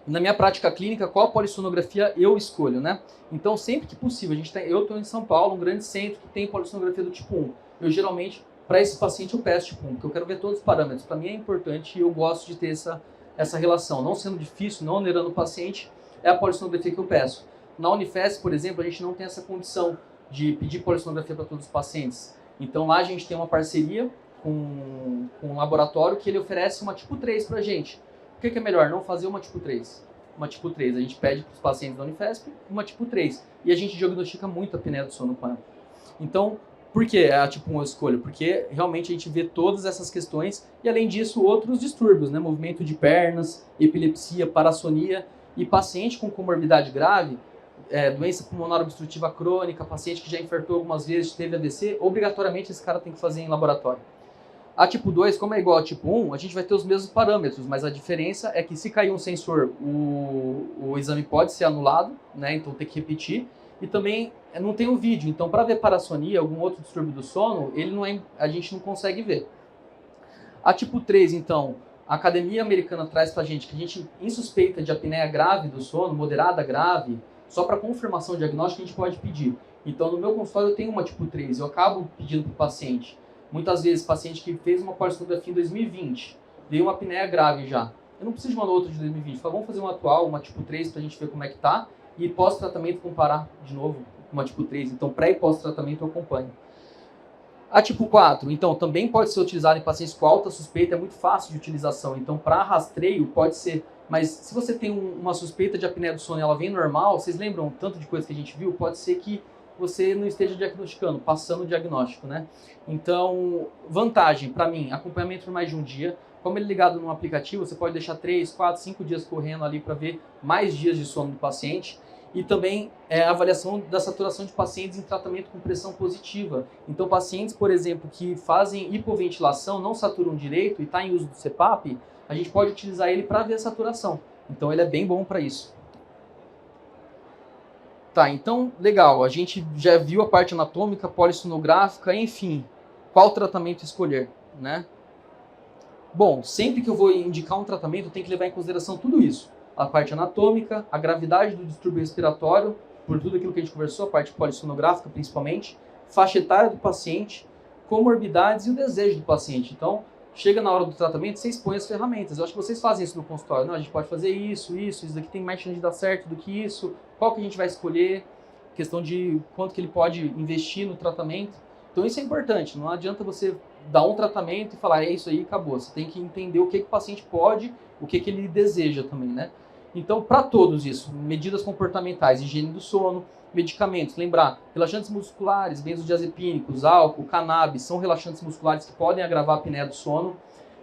Na minha prática clínica, qual polissonografia eu escolho, né? Então, sempre que possível, eu estou em São Paulo, um grande centro que tem polissonografia do tipo 1. Eu geralmente, para esse paciente, eu peço tipo 1, porque eu quero ver todos os parâmetros. Para mim é importante e eu gosto de ter essa relação. Não sendo difícil, não onerando o paciente, é a polissonografia que eu peço. Na Unifesp, por exemplo, a gente não tem essa condição de pedir polissonografia para todos os pacientes. Então lá a gente tem uma parceria com um laboratório que ele oferece uma tipo 3 para a gente. O que é melhor? Não fazer uma tipo 3. Uma tipo 3. A gente pede para os pacientes da Unifesp uma tipo 3. E a gente diagnostica muito a apneia do sono com ela. Então, por que a tipo 1 eu escolho? Porque realmente a gente vê todas essas questões e, além disso, outros distúrbios, né? Movimento de pernas, epilepsia, parassonia e paciente com comorbidade grave, doença pulmonar obstrutiva crônica, paciente que já infartou algumas vezes, teve AVC, obrigatoriamente esse cara tem que fazer em laboratório. A tipo 2, como é igual a tipo 1, a gente vai ter os mesmos parâmetros, mas a diferença é que se cair um sensor, o exame pode ser anulado, né? Então tem que repetir. E também não tem um vídeo, então para ver parassonia, algum outro distúrbio do sono, a gente não consegue ver. A tipo 3, então, a Academia Americana traz pra gente que a gente, em suspeita de apneia grave do sono, moderada grave, só para confirmação diagnóstica a gente pode pedir. Então no meu consultório eu tenho uma tipo 3, eu acabo pedindo para o paciente. Muitas vezes, paciente que fez uma polissonografia em 2020, veio uma apneia grave já. Eu não preciso de uma outra de 2020, falo, vamos fazer uma atual, uma tipo 3, pra gente ver como é que tá, e pós-tratamento comparar de novo com uma tipo 3. Então, pré e pós-tratamento eu acompanho. A tipo 4, então, também pode ser utilizada em pacientes com alta suspeita, é muito fácil de utilização. Então, para rastreio, pode ser. Mas se você tem uma suspeita de apneia do sono e ela vem normal, vocês lembram tanto de coisa que a gente viu? Pode ser que você não esteja diagnosticando, passando o diagnóstico, né? Então, vantagem para mim, acompanhamento por mais de um dia. Como ele é ligado num aplicativo, você pode deixar 3, 4, 5 dias correndo ali para ver mais dias de sono do paciente. E também a avaliação da saturação de pacientes em tratamento com pressão positiva. Então, pacientes, por exemplo, que fazem hipoventilação, não saturam direito e está em uso do CPAP, a gente pode utilizar ele para ver a saturação. Então, ele é bem bom para isso. Tá, então, legal. A gente já viu a parte anatômica, polissonográfica, enfim. Qual tratamento escolher, né? Bom, sempre que eu vou indicar um tratamento, eu tenho que levar em consideração tudo isso. A parte anatômica, a gravidade do distúrbio respiratório, por tudo aquilo que a gente conversou, a parte polissonográfica principalmente, faixa etária do paciente, comorbidades e o desejo do paciente. Então, chega na hora do tratamento, você expõe as ferramentas. Eu acho que vocês fazem isso no consultório. Não, a gente pode fazer isso daqui tem mais chance de dar certo do que isso, qual que a gente vai escolher, questão de quanto que ele pode investir no tratamento. Então isso é importante, não adianta você dar um tratamento e falar, é isso aí, acabou. Você tem que entender o que o paciente pode, o que ele deseja também, né? Então, para todos isso, medidas comportamentais, higiene do sono, medicamentos, lembrar, relaxantes musculares, benzodiazepínicos, álcool, cannabis, são relaxantes musculares que podem agravar a apneia do sono.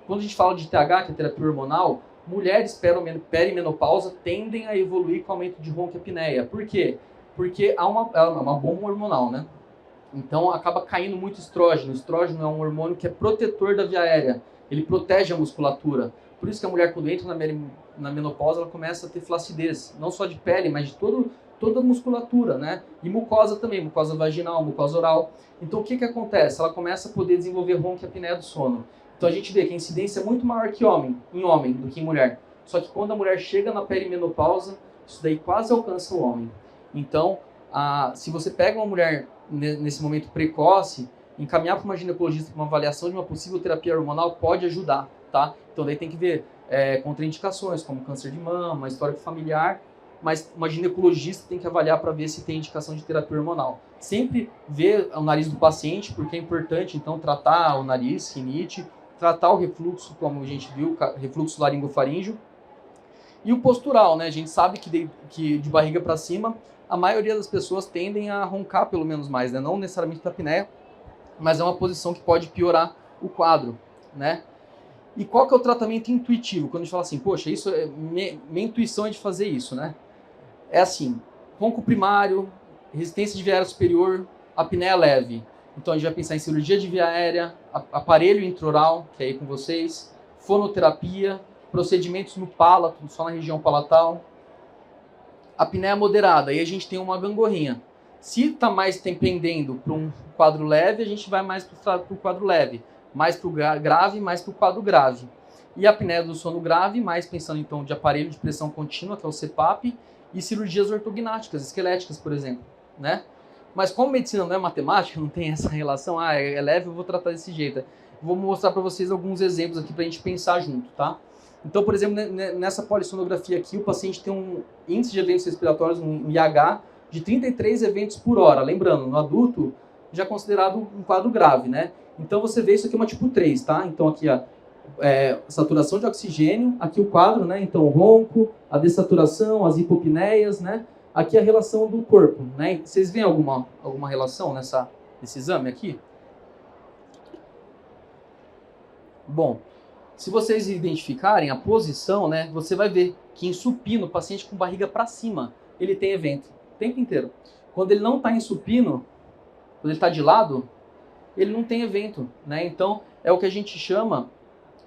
Quando a gente fala de TH, que é terapia hormonal, mulheres perimenopausa tendem a evoluir com aumento de ronquiapneia. Por quê? Porque há uma bomba hormonal, né? Então acaba caindo muito estrógeno. O estrógeno é um hormônio que é protetor da via aérea. Ele protege a musculatura. Por isso que a mulher, quando entra na menopausa, ela começa a ter flacidez. Não só de pele, mas de toda a musculatura, né? E mucosa também, mucosa vaginal, mucosa oral. Então o que acontece? Ela começa a poder desenvolver ronquiapneia do sono. Então a gente vê que a incidência é muito maior que em homem do que em mulher. Só que quando a mulher chega na perimenopausa, isso daí quase alcança o homem. Então, se você pega uma mulher nesse momento precoce, encaminhar para uma ginecologista para uma avaliação de uma possível terapia hormonal pode ajudar, tá? Então daí tem que ver contraindicações, como câncer de mama, histórico familiar, mas uma ginecologista tem que avaliar para ver se tem indicação de terapia hormonal. Sempre ver o nariz do paciente, porque é importante, então, tratar o nariz, rinite, tratar o refluxo, como a gente viu, refluxo laringofaríngeo, e o postural, né? A gente sabe que de barriga para cima, a maioria das pessoas tendem a roncar pelo menos mais, né? Não necessariamente da apneia, mas é uma posição que pode piorar o quadro, né? E qual que é o tratamento intuitivo? Quando a gente fala assim, poxa, isso minha intuição é de fazer isso, né? É assim, ronco primário, resistência de via aérea superior, apneia leve. Então a gente vai pensar em cirurgia de via aérea, aparelho intraoral, que é aí com vocês, fonoterapia, procedimentos no palato, só na região palatal. Apneia moderada, aí a gente tem uma gangorrinha. Se está mais pendendo para um quadro leve, a gente vai mais para o quadro leve. Mais para o grave, mais para o quadro grave. E a apneia do sono grave, mais pensando então de aparelho de pressão contínua, que é o CPAP, e cirurgias ortognáticas, esqueléticas, por exemplo, né? Mas como medicina não é matemática, não tem essa relação, é leve, eu vou tratar desse jeito. Eu vou mostrar para vocês alguns exemplos aqui para a gente pensar junto, tá? Então, por exemplo, nessa polissonografia aqui, o paciente tem um índice de eventos respiratórios, um IH, de 33 eventos por hora. Lembrando, no adulto, já é considerado um quadro grave, né? Então, você vê isso aqui é uma tipo 3, tá? Então, aqui, saturação de oxigênio, aqui o quadro, né? Então, o ronco, a dessaturação, as hipopneias, né? Aqui a relação do corpo, né? Vocês veem alguma relação nesse exame aqui? Bom, se vocês identificarem a posição, né? Você vai ver que em supino, o paciente com barriga para cima, ele tem evento o tempo inteiro. Quando ele não está em supino, quando ele está de lado, ele não tem evento, né? Então, é o que a gente chama...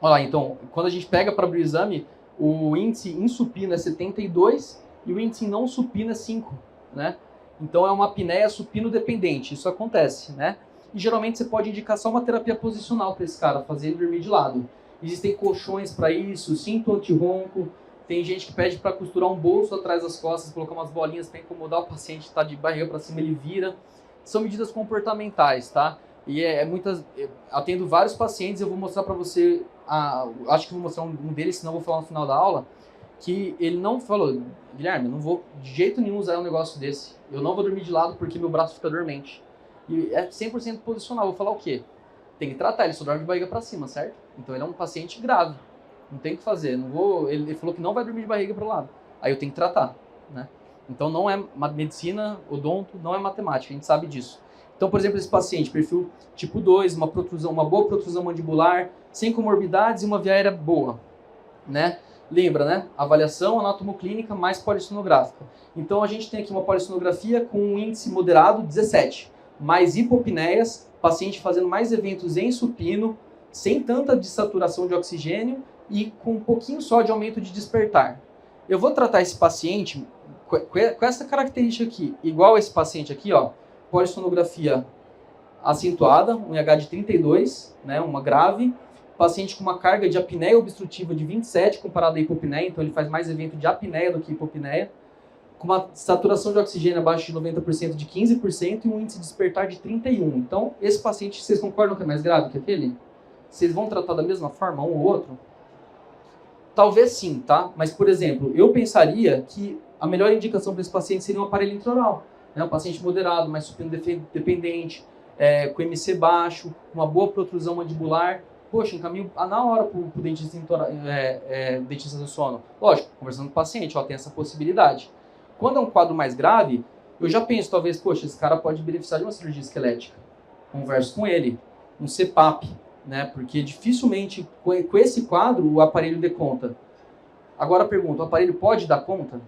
Olha lá, então, quando a gente pega para abrir o exame, o índice em supino é 72 e o índice em não supino é 5, né? Então, é uma apneia supino dependente, isso acontece, né? E geralmente você pode indicar só uma terapia posicional para esse cara, fazer ele dormir de lado. Existem colchões para isso, cinto anti-ronco, tem gente que pede para costurar um bolso atrás das costas, colocar umas bolinhas para incomodar o paciente, tá de barriga para cima, ele vira. São medidas comportamentais, tá? E atendo vários pacientes, eu vou mostrar para você, acho que vou mostrar um deles, senão eu vou falar no final da aula, que ele não falou, Guilherme, não vou de jeito nenhum usar um negócio desse, eu não vou dormir de lado porque meu braço fica dormente. E é 100% posicional, vou falar o quê? Tem que tratar, ele só dorme de barriga para cima, certo? Então ele é um paciente grave, não tem o que fazer, ele falou que não vai dormir de barriga para o lado, aí eu tenho que tratar, né? Então não é medicina, odonto, não é matemática, a gente sabe disso. Então, por exemplo, esse paciente, perfil tipo 2, uma boa protrusão mandibular, sem comorbidades e uma via aérea boa, né? Lembra, né? Avaliação anatomoclínica mais polissonográfica. Então, a gente tem aqui uma polissonografia com um índice moderado, 17, mais hipopneias, paciente fazendo mais eventos em supino, sem tanta dessaturação de oxigênio e com um pouquinho só de aumento de despertar. Eu vou tratar esse paciente com essa característica aqui, igual esse paciente aqui, ó, polissonografia acentuada, um IH de 32, né, uma grave, paciente com uma carga de apneia obstrutiva de 27 comparado à hipopneia, então ele faz mais evento de apneia do que hipopneia, com uma saturação de oxigênio abaixo de 90% de 15% e um índice de despertar de 31. Então, esse paciente, vocês concordam que é mais grave que aquele? Vocês vão tratar da mesma forma um ou outro? Talvez sim, tá? Mas, por exemplo, eu pensaria que a melhor indicação para esse paciente seria um aparelho intraoral, né? Um paciente moderado, mais supino dependente, com MC baixo, uma boa protrusão mandibular. Poxa, encaminho na hora para o dentista, dentista do sono. Lógico, conversando com o paciente, ó, tem essa possibilidade. Quando é um quadro mais grave, eu já penso, talvez, poxa, esse cara pode beneficiar de uma cirurgia esquelética. Converso com ele, um CPAP, né? Porque dificilmente, com esse quadro, o aparelho dê conta. Agora a pergunta, o aparelho pode dar conta?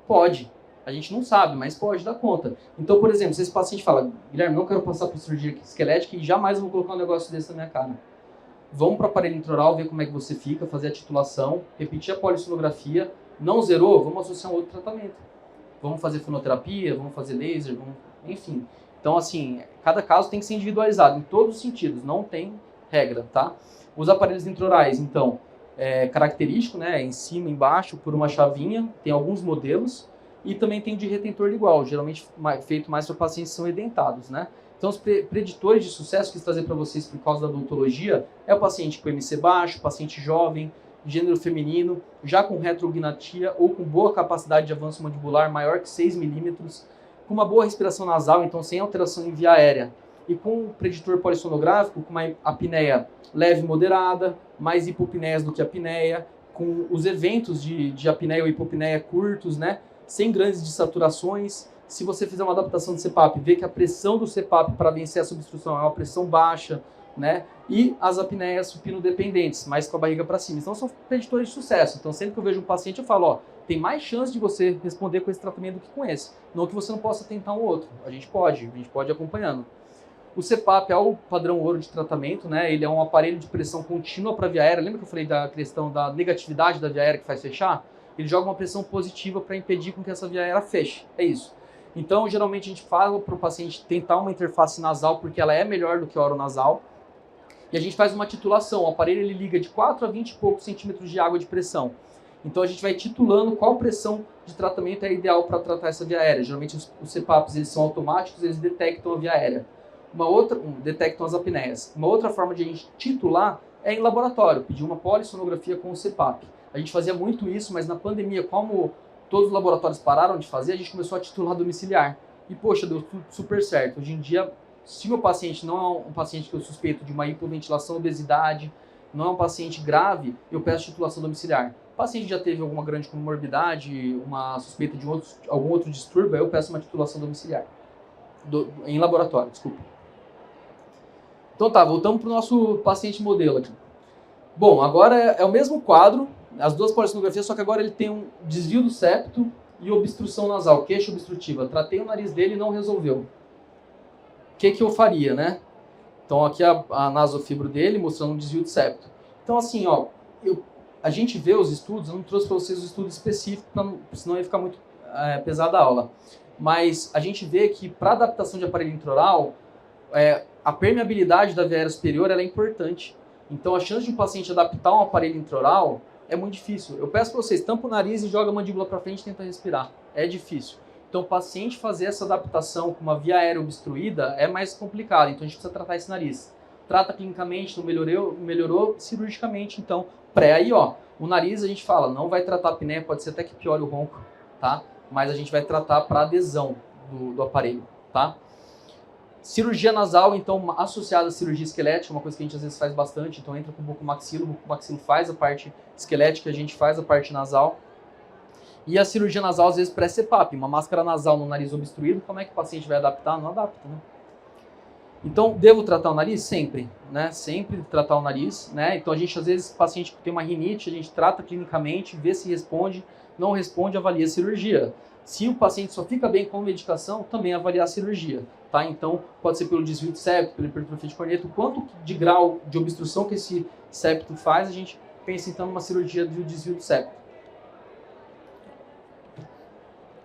Pode. A gente não sabe, mas pode dar conta. Então, por exemplo, se esse paciente fala, Guilherme, não quero passar por cirurgia esquelética e jamais vou colocar um negócio desse na minha cara. Vamos para o aparelho intraoral, ver como é que você fica, fazer a titulação, repetir a polissonografia. Não zerou? Vamos associar um outro tratamento. Vamos fazer fonoterapia, vamos fazer laser, enfim. Então, assim, cada caso tem que ser individualizado em todos os sentidos, não tem regra, tá? Os aparelhos intraorais, então, característico, né? Em cima, embaixo, por uma chavinha, tem alguns modelos, e também tem de retentor igual, geralmente feito mais para pacientes que são edentados, né? Então, os preditores de sucesso que eu trazer para vocês por causa da odontologia é o paciente com MC baixo, paciente jovem, gênero feminino, já com retrognatia ou com boa capacidade de avanço mandibular maior que 6 milímetros, com uma boa respiração nasal, então sem alteração em via aérea, e com um preditor polissonográfico, com uma apneia leve e moderada, mais hipopneias do que apneia, com os eventos de apneia ou hipopneia curtos, né, sem grandes dessaturações. Se você fizer uma adaptação de CPAP, vê que a pressão do CPAP para vencer essa obstrução é uma pressão baixa, né? E as apneias supino-dependentes, mais com a barriga para cima. Então, são preditores de sucesso. Então, sempre que eu vejo um paciente, eu falo, ó, tem mais chance de você responder com esse tratamento do que com esse. Não que você não possa tentar um outro. A gente pode ir acompanhando. O CPAP é o padrão ouro de tratamento, né? Ele é um aparelho de pressão contínua para a via aérea. Lembra que eu falei da questão da negatividade da via aérea que faz fechar? Ele joga uma pressão positiva para impedir com que essa via aérea feche. É isso. Então, geralmente, a gente fala para o paciente tentar uma interface nasal, porque ela é melhor do que a oronasal. E a gente faz uma titulação. O aparelho ele liga de 4 a 20 e poucos centímetros de água de pressão. Então a gente vai titulando qual pressão de tratamento é ideal para tratar essa via aérea. Geralmente os CPAPs eles são automáticos, eles detectam a via aérea. Detectam as apneias. Uma outra forma de a gente titular é em laboratório, pedir uma polissonografia com o CPAP. A gente fazia muito isso, mas na pandemia, como todos os laboratórios pararam de fazer, a gente começou a titular domiciliar. E poxa, deu super certo. Hoje em dia, se o meu paciente não é um paciente que eu suspeito de uma hipoventilação, obesidade, não é um paciente grave, eu peço titulação domiciliar. O paciente já teve alguma grande comorbidade, uma suspeita de algum outro distúrbio, aí eu peço uma titulação domiciliar. Em laboratório, desculpa. Então tá, voltamos para o nosso paciente modelo aqui. Bom, agora é o mesmo quadro, as duas polissonografias, só que agora ele tem um desvio do septo e obstrução nasal, queixa obstrutiva. Tratei o nariz dele e não resolveu. O que eu faria, né? Então aqui a nasofibro dele, mostrando um desvio de septo. Então assim, ó, a gente vê os estudos, eu não trouxe para vocês o estudo específico, senão ia ficar muito pesada a aula. Mas a gente vê que para adaptação de aparelho intraoral, a permeabilidade da via aérea superior ela é importante. Então a chance de um paciente adaptar um aparelho intraoral é muito difícil. Eu peço para vocês, tampa o nariz e joga a mandíbula para frente e tenta respirar. É difícil. Então, o paciente fazer essa adaptação com uma via aérea obstruída é mais complicado. Então, a gente precisa tratar esse nariz. Trata clinicamente, não melhorou cirurgicamente. Então, aí, ó, o nariz a gente fala, não vai tratar a apneia, pode ser até que piore o ronco, tá? Mas a gente vai tratar para adesão do aparelho, tá? Cirurgia nasal, então, associada à cirurgia esquelética, uma coisa que a gente às vezes faz bastante. Então, entra com o bucomaxilo faz a parte esquelética, a gente faz a parte nasal. E a cirurgia nasal, às vezes, pré-CPAP. Uma máscara nasal no nariz obstruído, como é que o paciente vai adaptar? Não adapta, né? Então, devo tratar o nariz? Sempre, né? Sempre tratar o nariz, né? Então, a gente, às vezes, o paciente que tem uma rinite, a gente trata clinicamente, vê se responde, não responde, avalia a cirurgia. Se o paciente só fica bem com medicação, também avaliar a cirurgia, tá? Então, pode ser pelo desvio de septo, pela hipertrofia de corneta, o quanto de grau de obstrução que esse septo faz, a gente pensa, então, numa cirurgia do desvio de septo.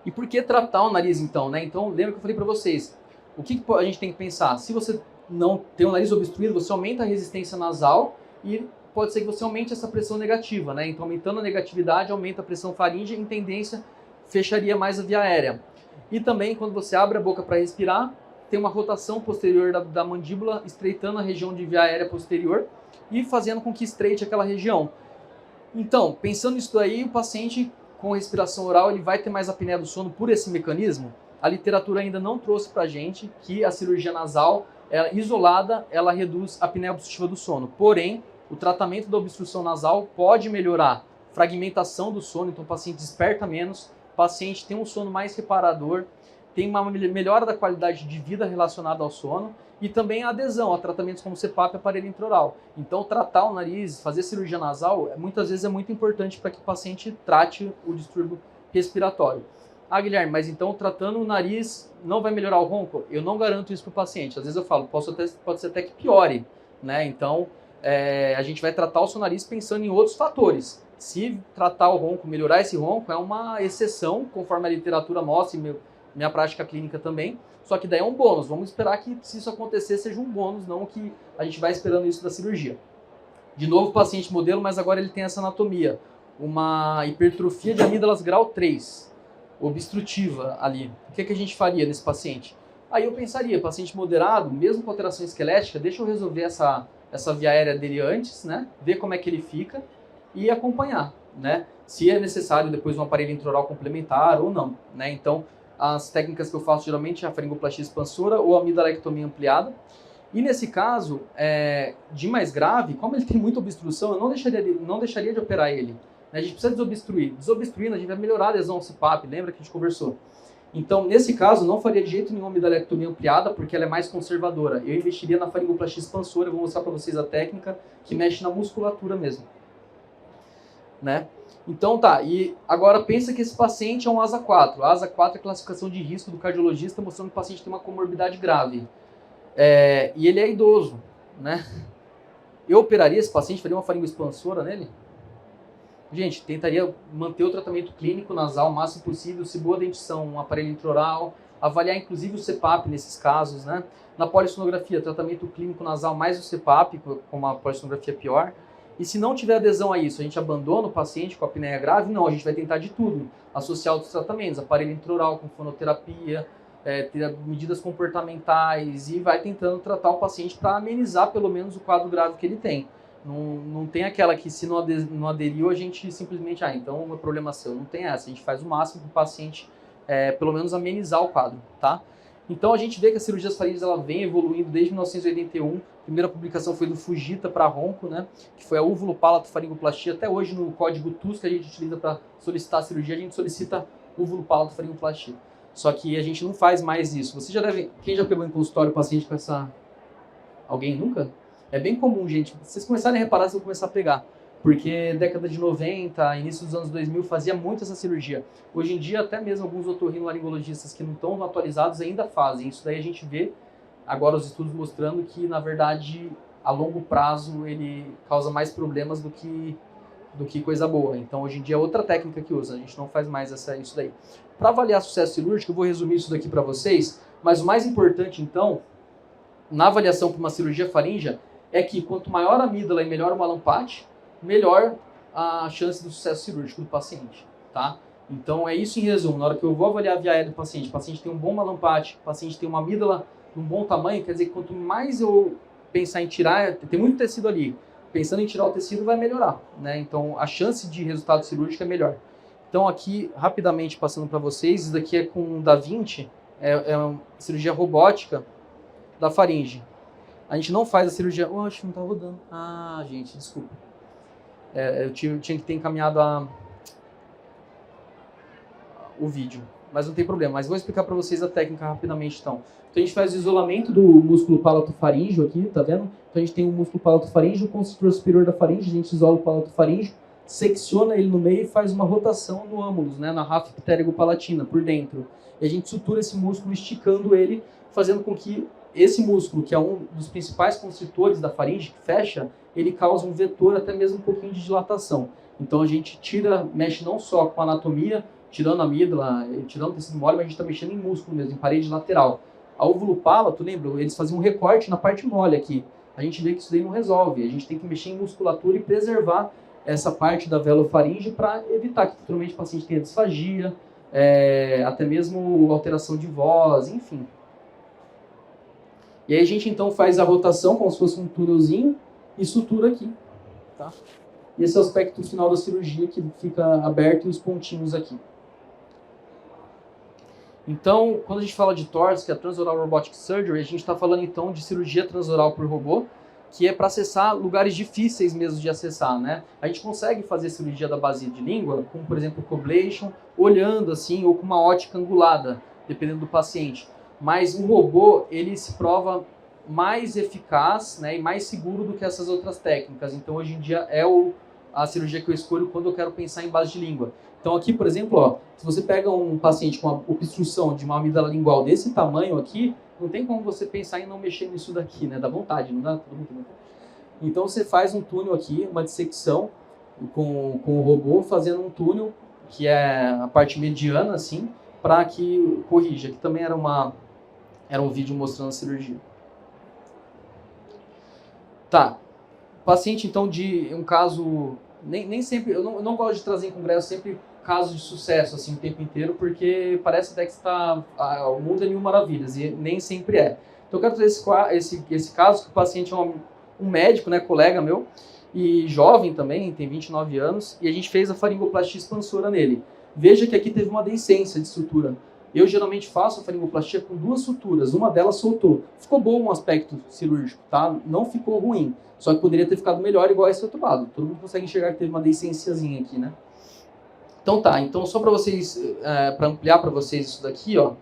E por que tratar o nariz, então, né? Então, lembra que eu falei para vocês, o que a gente tem que pensar? Se você não tem o nariz obstruído, você aumenta a resistência nasal e pode ser que você aumente essa pressão negativa, né? Então, aumentando a negatividade, aumenta a pressão faríngea e, em tendência, fecharia mais a via aérea. E também, quando você abre a boca para respirar, tem uma rotação posterior da mandíbula, estreitando a região de via aérea posterior e fazendo com que estreite aquela região. Então, pensando nisso daí, o paciente com respiração oral ele vai ter mais apneia do sono por esse mecanismo. A literatura ainda não trouxe para a gente que a cirurgia nasal, isolada, ela reduz a apneia obstrutiva do sono. Porém, o tratamento da obstrução nasal pode melhorar a fragmentação do sono, então o paciente desperta menos, o paciente tem um sono mais reparador, tem uma melhora da qualidade de vida relacionada ao sono e também a adesão a tratamentos como CPAP e aparelho intraoral. Então, tratar o nariz, fazer cirurgia nasal, muitas vezes é muito importante para que o paciente trate o distúrbio respiratório. Ah, Guilherme, mas então tratando o nariz não vai melhorar o ronco? Eu não garanto isso para o paciente. Às vezes eu falo, pode ser até que piore, né? Então, a gente vai tratar o seu nariz pensando em outros fatores. Se tratar o ronco, melhorar esse ronco, é uma exceção, conforme a literatura mostra e minha prática clínica também, só que daí é um bônus. Vamos esperar que, se isso acontecer, seja um bônus, não que a gente vai esperando isso da cirurgia. De novo, paciente modelo, mas agora ele tem essa anatomia. Uma hipertrofia de amígdalas grau 3, obstrutiva ali. O que a gente faria nesse paciente? Aí eu pensaria, paciente moderado, mesmo com alteração esquelética, deixa eu resolver essa via aérea dele antes, né? Ver como é que ele fica e acompanhar, né? Se é necessário depois um aparelho intraoral complementar ou não, né? Então, as técnicas que eu faço geralmente é a faringoplastia expansora ou a amidalectomia ampliada. E nesse caso, de mais grave, como ele tem muita obstrução, eu não deixaria de operar ele. Né? A gente precisa desobstruir. Desobstruindo, a gente vai melhorar a adesão ao CPAP, lembra que a gente conversou? Então, nesse caso, não faria de jeito nenhum a amidalectomia ampliada, porque ela é mais conservadora. Eu investiria na faringoplastia expansora, eu vou mostrar para vocês a técnica que mexe na musculatura mesmo. Né? Então tá, e agora pensa que esse paciente é um ASA 4. A ASA 4 é a classificação de risco do cardiologista, mostrando que o paciente tem uma comorbidade grave. E ele é idoso, né? Eu operaria esse paciente, faria uma faringoexpansora nele? Gente, tentaria manter o tratamento clínico nasal o máximo possível, se boa dentição, um aparelho intraoral, avaliar inclusive o CPAP nesses casos, né? Na polissonografia, tratamento clínico nasal mais o CPAP, com uma polissonografia pior. E se não tiver adesão a isso, a gente abandona o paciente com a apneia grave? Não, a gente vai tentar de tudo. Associar outros tratamentos, aparelho intraoral com fonoterapia, ter medidas comportamentais e vai tentando tratar o paciente para amenizar pelo menos o quadro grave que ele tem. Não tem aquela que se não aderiu, a gente simplesmente, então é problema seu. Não tem essa, a gente faz o máximo para o paciente pelo menos amenizar o quadro, tá? Então a gente vê que a cirurgia das faringes ela vem evoluindo desde 1981. A primeira publicação foi do Fujita para ronco, né? Que foi a uvulopalatofaringoplastia. Até hoje no código TUS que a gente utiliza para solicitar a cirurgia, a gente solicita uvulopalatofaringoplastia. Só que a gente não faz mais isso. Você já deve... Quem já pegou em consultório o paciente com essa... Alguém nunca? É bem comum, gente. Se vocês começarem a reparar, vocês vão começar a pegar. Porque década de 90, início dos anos 2000, fazia muito essa cirurgia. Hoje em dia, até mesmo alguns otorrinolaringologistas que não estão atualizados ainda fazem. Isso daí a gente vê agora os estudos mostrando que, na verdade, a longo prazo, ele causa mais problemas do que coisa boa. Então, hoje em dia, é outra técnica que usa. A gente não faz mais isso daí. Para avaliar sucesso cirúrgico, eu vou resumir isso daqui para vocês. Mas o mais importante, então, na avaliação para uma cirurgia faríngea, é que quanto maior a amígdala e melhor o malampate, melhor a chance do sucesso cirúrgico do paciente, tá? Então é isso em resumo. Na hora que eu vou avaliar a via aérea do paciente, o paciente tem um bom malampate, o paciente tem uma amígdala de um bom tamanho, quer dizer que quanto mais eu pensar em tirar, tem muito tecido ali, pensando em tirar o tecido vai melhorar, né? Então a chance de resultado cirúrgico é melhor. Então aqui, rapidamente passando para vocês, isso daqui é com o Da Vinci, é uma cirurgia robótica da faringe. A gente não faz a cirurgia... acho que não tá rodando. Gente, desculpa. Eu tinha que ter encaminhado o vídeo, mas não tem problema. Mas vou explicar para vocês a técnica rapidamente, então. Então a gente faz o isolamento do músculo palatofaríngeo aqui, tá vendo? Então a gente tem o músculo palatofaríngeo, o constritor superior da faringe, a gente isola o palatofaríngeo, secciona ele no meio e faz uma rotação no ânulus, né, na ráfia pterygo-palatina, por dentro. E a gente sutura esse músculo esticando ele, fazendo com que esse músculo, que é um dos principais constritores da faringe, que fecha, ele causa um vetor, até mesmo um pouquinho de dilatação. Então a gente mexe não só com a anatomia, tirando a amígdala, tirando o tecido mole, mas a gente está mexendo em músculo mesmo, em parede lateral. A óvulo pala, tu lembra? Eles faziam um recorte na parte mole aqui. A gente vê que isso daí não resolve. A gente tem que mexer em musculatura e preservar essa parte da velofaringe para evitar que futuramente o paciente tenha disfagia, até mesmo alteração de voz, enfim. E aí a gente então faz a rotação como se fosse um túnelzinho e sutura aqui. Tá? E esse é o aspecto final da cirurgia que fica aberto e os pontinhos aqui. Então, quando a gente fala de TORS, que é a Transoral Robotic Surgery, a gente está falando então de cirurgia transoral por robô, que é para acessar lugares difíceis mesmo de acessar, né? A gente consegue fazer cirurgia da bacia de língua, como por exemplo coblation, olhando assim, ou com uma ótica angulada, dependendo do paciente. Mas um robô, ele se prova mais eficaz, né, e mais seguro do que essas outras técnicas. Então, hoje em dia, a cirurgia que eu escolho quando eu quero pensar em base de língua. Então, aqui, por exemplo, ó, se você pega um paciente com uma obstrução de uma amígdala lingual desse tamanho aqui, não tem como você pensar em não mexer nisso daqui, né? Dá vontade, não dá? Então, você faz um túnel aqui, uma dissecção com o robô, fazendo um túnel, que é a parte mediana, assim, para que corrija. Aqui também era um vídeo mostrando a cirurgia. Tá. Paciente, então, de um caso... Nem sempre... Eu não gosto de trazer em congresso sempre casos de sucesso, assim, o tempo inteiro, porque parece até que o mundo é mil maravilhas, e nem sempre é. Então, eu quero trazer esse caso, que o paciente é um médico, né, colega meu, e jovem também, tem 29 anos, e a gente fez a faringoplastia expansora nele. Veja que aqui teve uma deiscência de sutura. Eu geralmente faço a faringoplastia com 2 suturas, uma delas soltou. Ficou bom um aspecto cirúrgico, tá? Não ficou ruim, só que poderia ter ficado melhor igual esse outro lado. Todo mundo consegue enxergar que teve uma deiscênciazinha aqui, né? Então tá, então só para vocês, para ampliar para vocês isso daqui, ó,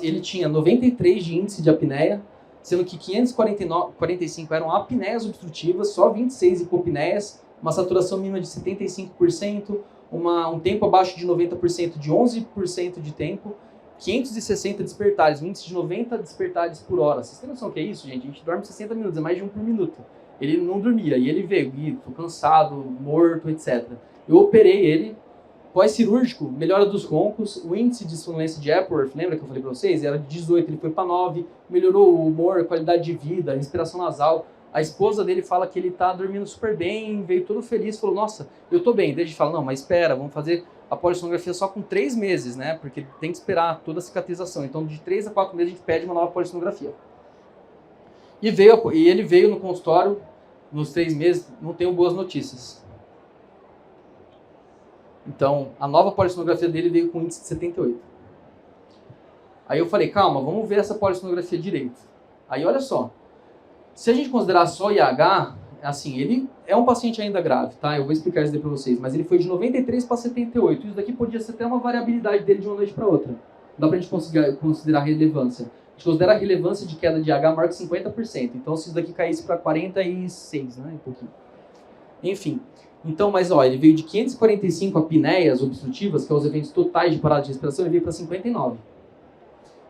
ele tinha 93 de índice de apneia, sendo que 545 eram apneias obstrutivas, só 26 hipopneias, uma saturação mínima de 75%, um tempo abaixo de 90% de 11% de tempo, 560 despertares, um índice de 90 despertares por hora. Vocês têm noção do que é isso, gente? A gente dorme 60 minutos, é mais de 1 por minuto. Ele não dormia, e ele veio, ficou cansado, morto, etc. Eu operei ele, pós-cirúrgico, melhora dos roncos, o índice de sonolência de Epworth, lembra que eu falei para vocês? Era de 18, ele foi para 9, melhorou o humor, qualidade de vida, respiração nasal. A esposa dele fala que ele tá dormindo super bem, veio todo feliz, falou, nossa, eu tô bem. Daí a gente fala, não, mas espera, vamos fazer a polissonografia só com 3 meses, né? Porque tem que esperar toda a cicatrização. Então, de 3 a 4 meses a gente pede uma nova polissonografia. E ele veio no consultório, nos 3 meses, não tenho boas notícias. Então, a nova polissonografia dele veio com índice de 78. Aí eu falei, calma, vamos ver essa polissonografia direito. Aí, olha só. Se a gente considerar só IH, assim, ele é um paciente ainda grave, tá? Eu vou explicar isso daí para vocês. Mas ele foi de 93 para 78. Isso daqui podia ser até uma variabilidade dele de uma noite para outra. Dá pra gente considerar relevância. A gente considera a relevância de queda de IH maior que 50%. Então, se isso daqui caísse para 46, né? Um pouquinho. Enfim. Então, mas ó, ele veio de 545 apneias obstrutivas, que são os eventos totais de parada de respiração, ele veio para 59.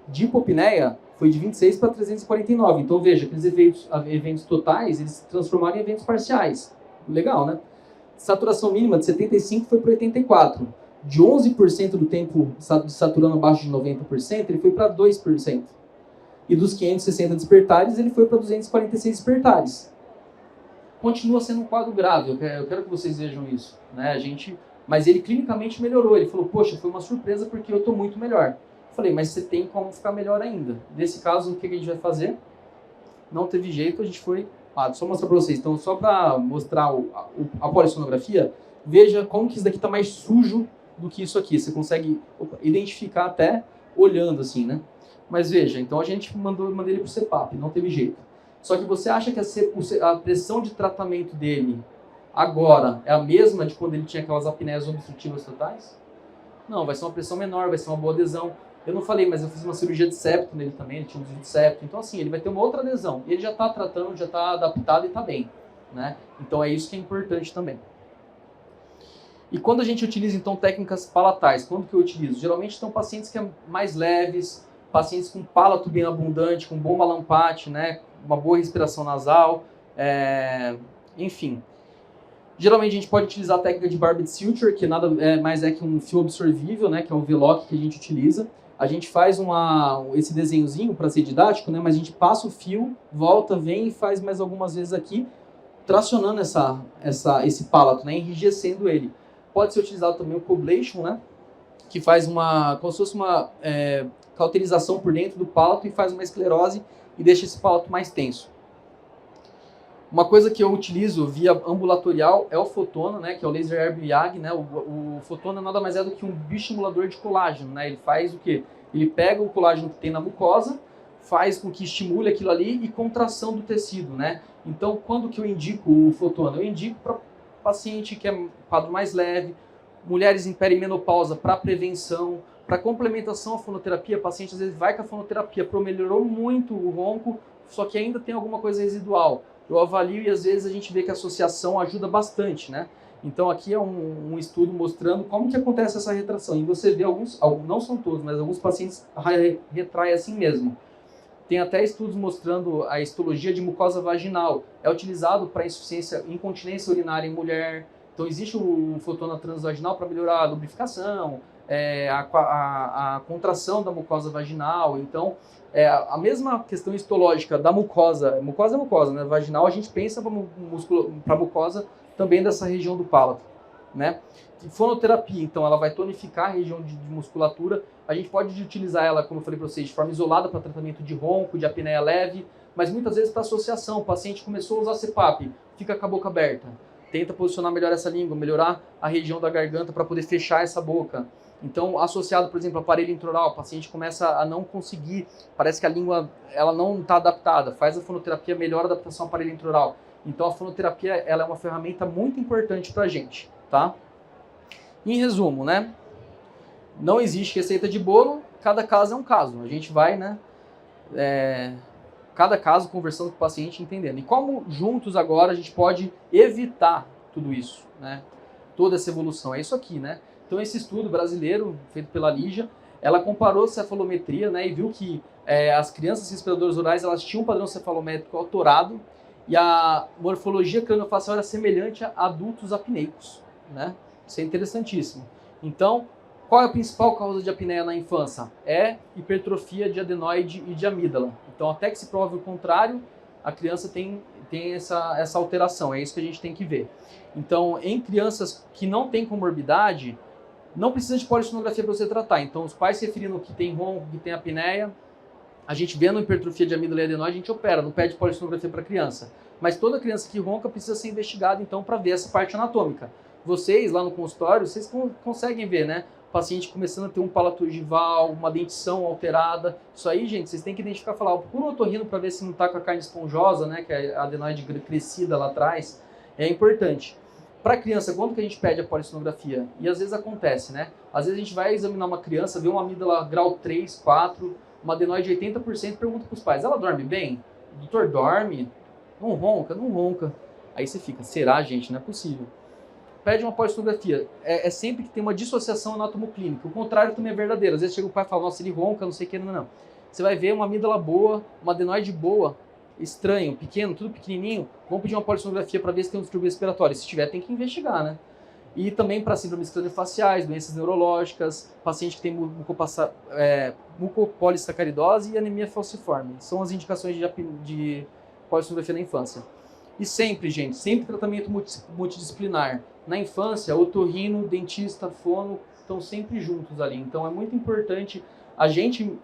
De hipopneia, foi de 26 para 349. Então, veja, aqueles eventos totais, eles se transformaram em eventos parciais. Legal, né? Saturação mínima de 75 foi para 84. De 11% do tempo saturando abaixo de 90%, ele foi para 2%. E dos 560 despertares, ele foi para 246 despertares. Continua sendo um quadro grave, eu quero que vocês vejam isso, né? Mas ele clinicamente melhorou, ele falou, poxa, foi uma surpresa porque eu estou muito melhor. Eu falei, mas você tem como ficar melhor ainda. Nesse caso, o que a gente vai fazer? Não teve jeito, a gente foi... só mostrar para vocês, então só para mostrar a polissonografia, veja como que isso daqui está mais sujo do que isso aqui, você consegue identificar até olhando assim, né? Mas veja, então a gente mandei ele para o CPAP, não teve jeito. Só que você acha que a pressão de tratamento dele agora é a mesma de quando ele tinha aquelas apneias obstrutivas totais? Não, vai ser uma pressão menor, vai ser uma boa adesão. Eu não falei, mas eu fiz uma cirurgia de septo nele também, ele tinha um desvio de septo. Então assim, ele vai ter uma outra adesão. Ele já está tratando, já está adaptado e está bem, né? Então é isso que é importante também. E quando a gente utiliza então técnicas palatais, quando que eu utilizo? Geralmente são pacientes que são mais leves, pacientes com palato bem abundante, com bom malampate, né? Uma boa respiração nasal, enfim. Geralmente a gente pode utilizar a técnica de barbed suture, que nada mais é que um fio absorvível, né, que é o V-lock que a gente utiliza. A gente faz esse desenhozinho para ser didático, né, mas a gente passa o fio, volta, vem e faz mais algumas vezes aqui, tracionando esse palato, né, enrijecendo ele. Pode ser utilizado também o coblation, né, que faz como se fosse uma cauterização por dentro do palato e faz uma esclerose e deixa esse palato mais tenso. Uma coisa que eu utilizo via ambulatorial é o fotona, né, que é o laser herb YAG, né? O fotona nada mais é do que um bioestimulador de colágeno, né? Ele faz o quê? Ele pega o colágeno que tem na mucosa, faz com que estimule aquilo ali e contração do tecido, né? Então, quando que eu indico o fotona? Eu indico para paciente que é quadro mais leve, mulheres em perimenopausa para prevenção, para complementação à fonoterapia. O paciente às vezes vai com a fonoterapia, melhorou muito o ronco, só que ainda tem alguma coisa residual. Eu avalio e às vezes a gente vê que a associação ajuda bastante, né? Então aqui é um estudo mostrando como que acontece essa retração. E você vê alguns, não são todos, mas alguns pacientes retraem assim mesmo. Tem até estudos mostrando a histologia de mucosa vaginal. É utilizado para incontinência urinária em mulher. Então existe o fotona transvaginal para melhorar a lubrificação, a contração da mucosa vaginal. Então, a mesma questão histológica da mucosa é mucosa, né? Vaginal, a gente pensa para a mucosa também dessa região do palato, né? E fonoterapia, então, ela vai tonificar a região de musculatura. A gente pode utilizar ela, como eu falei para vocês, de forma isolada para tratamento de ronco, de apneia leve, mas muitas vezes para associação. O paciente começou a usar CPAP, fica com a boca aberta. Tenta posicionar melhor essa língua, melhorar a região da garganta para poder fechar essa boca. Então, associado, por exemplo, ao aparelho intraoral, o paciente começa a não conseguir, parece que a língua ela não está adaptada. Faz a fonoterapia, melhora a adaptação ao aparelho intraoral. Então, a fonoterapia ela é uma ferramenta muito importante para a gente, tá? Em resumo, né? Não existe receita de bolo, cada caso é um caso. A gente vai, né? Cada caso conversando com o paciente, entendendo. E como juntos agora a gente pode evitar tudo isso, né? Toda essa evolução. É isso aqui, né? Então esse estudo brasileiro, feito pela Lígia, ela comparou cefalometria, né? E viu que as crianças respiradoras orais, elas tinham um padrão cefalométrico alterado e a morfologia craniofacial era semelhante a adultos apneicos, né? Isso é interessantíssimo. Então, qual é a principal causa de apneia na infância? É hipertrofia de adenoide e de amígdala. Então, até que se prove o contrário, a criança tem essa alteração. É isso que a gente tem que ver. Então, em crianças que não têm comorbidade, não precisa de polissonografia para você tratar. Então, os pais se referindo que tem ronco, que tem apneia, a gente vendo hipertrofia de amígdala e adenoide, a gente opera, não pede polissonografia para criança. Mas toda criança que ronca precisa ser investigada, então, para ver essa parte anatômica. Vocês, lá no consultório, vocês conseguem ver, né? O paciente começando a ter um palato ogival, uma dentição alterada. Isso aí, gente, vocês têm que identificar, falar, procura um otorrino para ver se não está com a carne esponjosa, né? Que é a adenoide crescida lá atrás. É importante. Para criança, quando que a gente pede a polissonografia? E às vezes acontece, né? Às vezes a gente vai examinar uma criança, vê uma amígdala grau 3, 4, uma adenoide de 80%, pergunta para os pais, ela dorme bem? O doutor dorme? Não ronca? Não ronca. Aí você fica, será, gente? Não é possível. Pede uma polissonografia. É sempre que tem uma dissociação anatomoclínica. O contrário também é verdadeiro. Às vezes chega o pai e fala, nossa, ele ronca, não sei o que, não. Você vai ver uma amígdala boa, uma adenoide boa, estranho, pequeno, tudo pequenininho. Vamos pedir uma polissonografia para ver se tem um distúrbio respiratório. Se tiver, tem que investigar, né? E também para síndromes craniofaciais, doenças neurológicas, paciente que tem mucopolissacaridose e anemia falciforme. São as indicações de polissonografia na infância. E sempre, gente, sempre tratamento multidisciplinar. Na infância, otorrino, dentista, fono, estão sempre juntos ali. Então é muito importante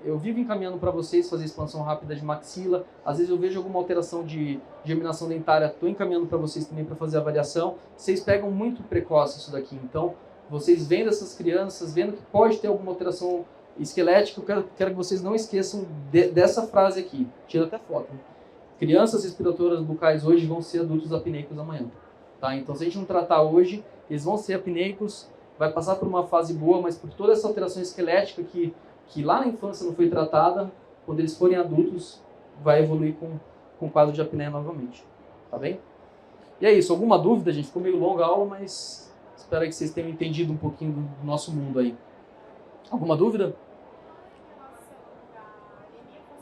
eu vivo encaminhando para vocês fazer expansão rápida de maxila. Às vezes eu vejo alguma alteração de germinação dentária, estou encaminhando para vocês também para fazer avaliação. Vocês pegam muito precoce isso daqui. Então, vocês vendo essas crianças, vendo que pode ter alguma alteração esquelética, eu quero que vocês não esqueçam dessa frase aqui. Tira até foto. Crianças respiradoras bucais hoje vão ser adultos apneicos amanhã. Tá? Então, se a gente não tratar hoje, eles vão ser apneicos, vai passar por uma fase boa, mas por toda essa alteração esquelética que lá na infância não foi tratada, quando eles forem adultos, vai evoluir com quadro de apneia novamente. Tá bem? E é isso. Alguma dúvida, gente? Ficou meio longa a aula, mas espero que vocês tenham entendido um pouquinho do nosso mundo aí. Alguma dúvida?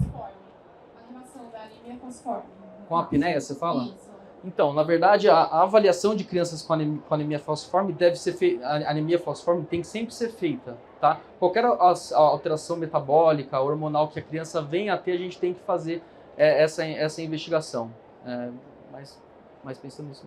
A relação da anemia falciforme. Com a apneia, você fala? Isso. Então, na verdade, a avaliação de crianças com anemia falciforme deve ser feita, anemia falciforme tem que sempre ser feita, tá? Qualquer alteração metabólica, hormonal que a criança venha a ter, a gente tem que fazer essa investigação. Mas pensando nisso.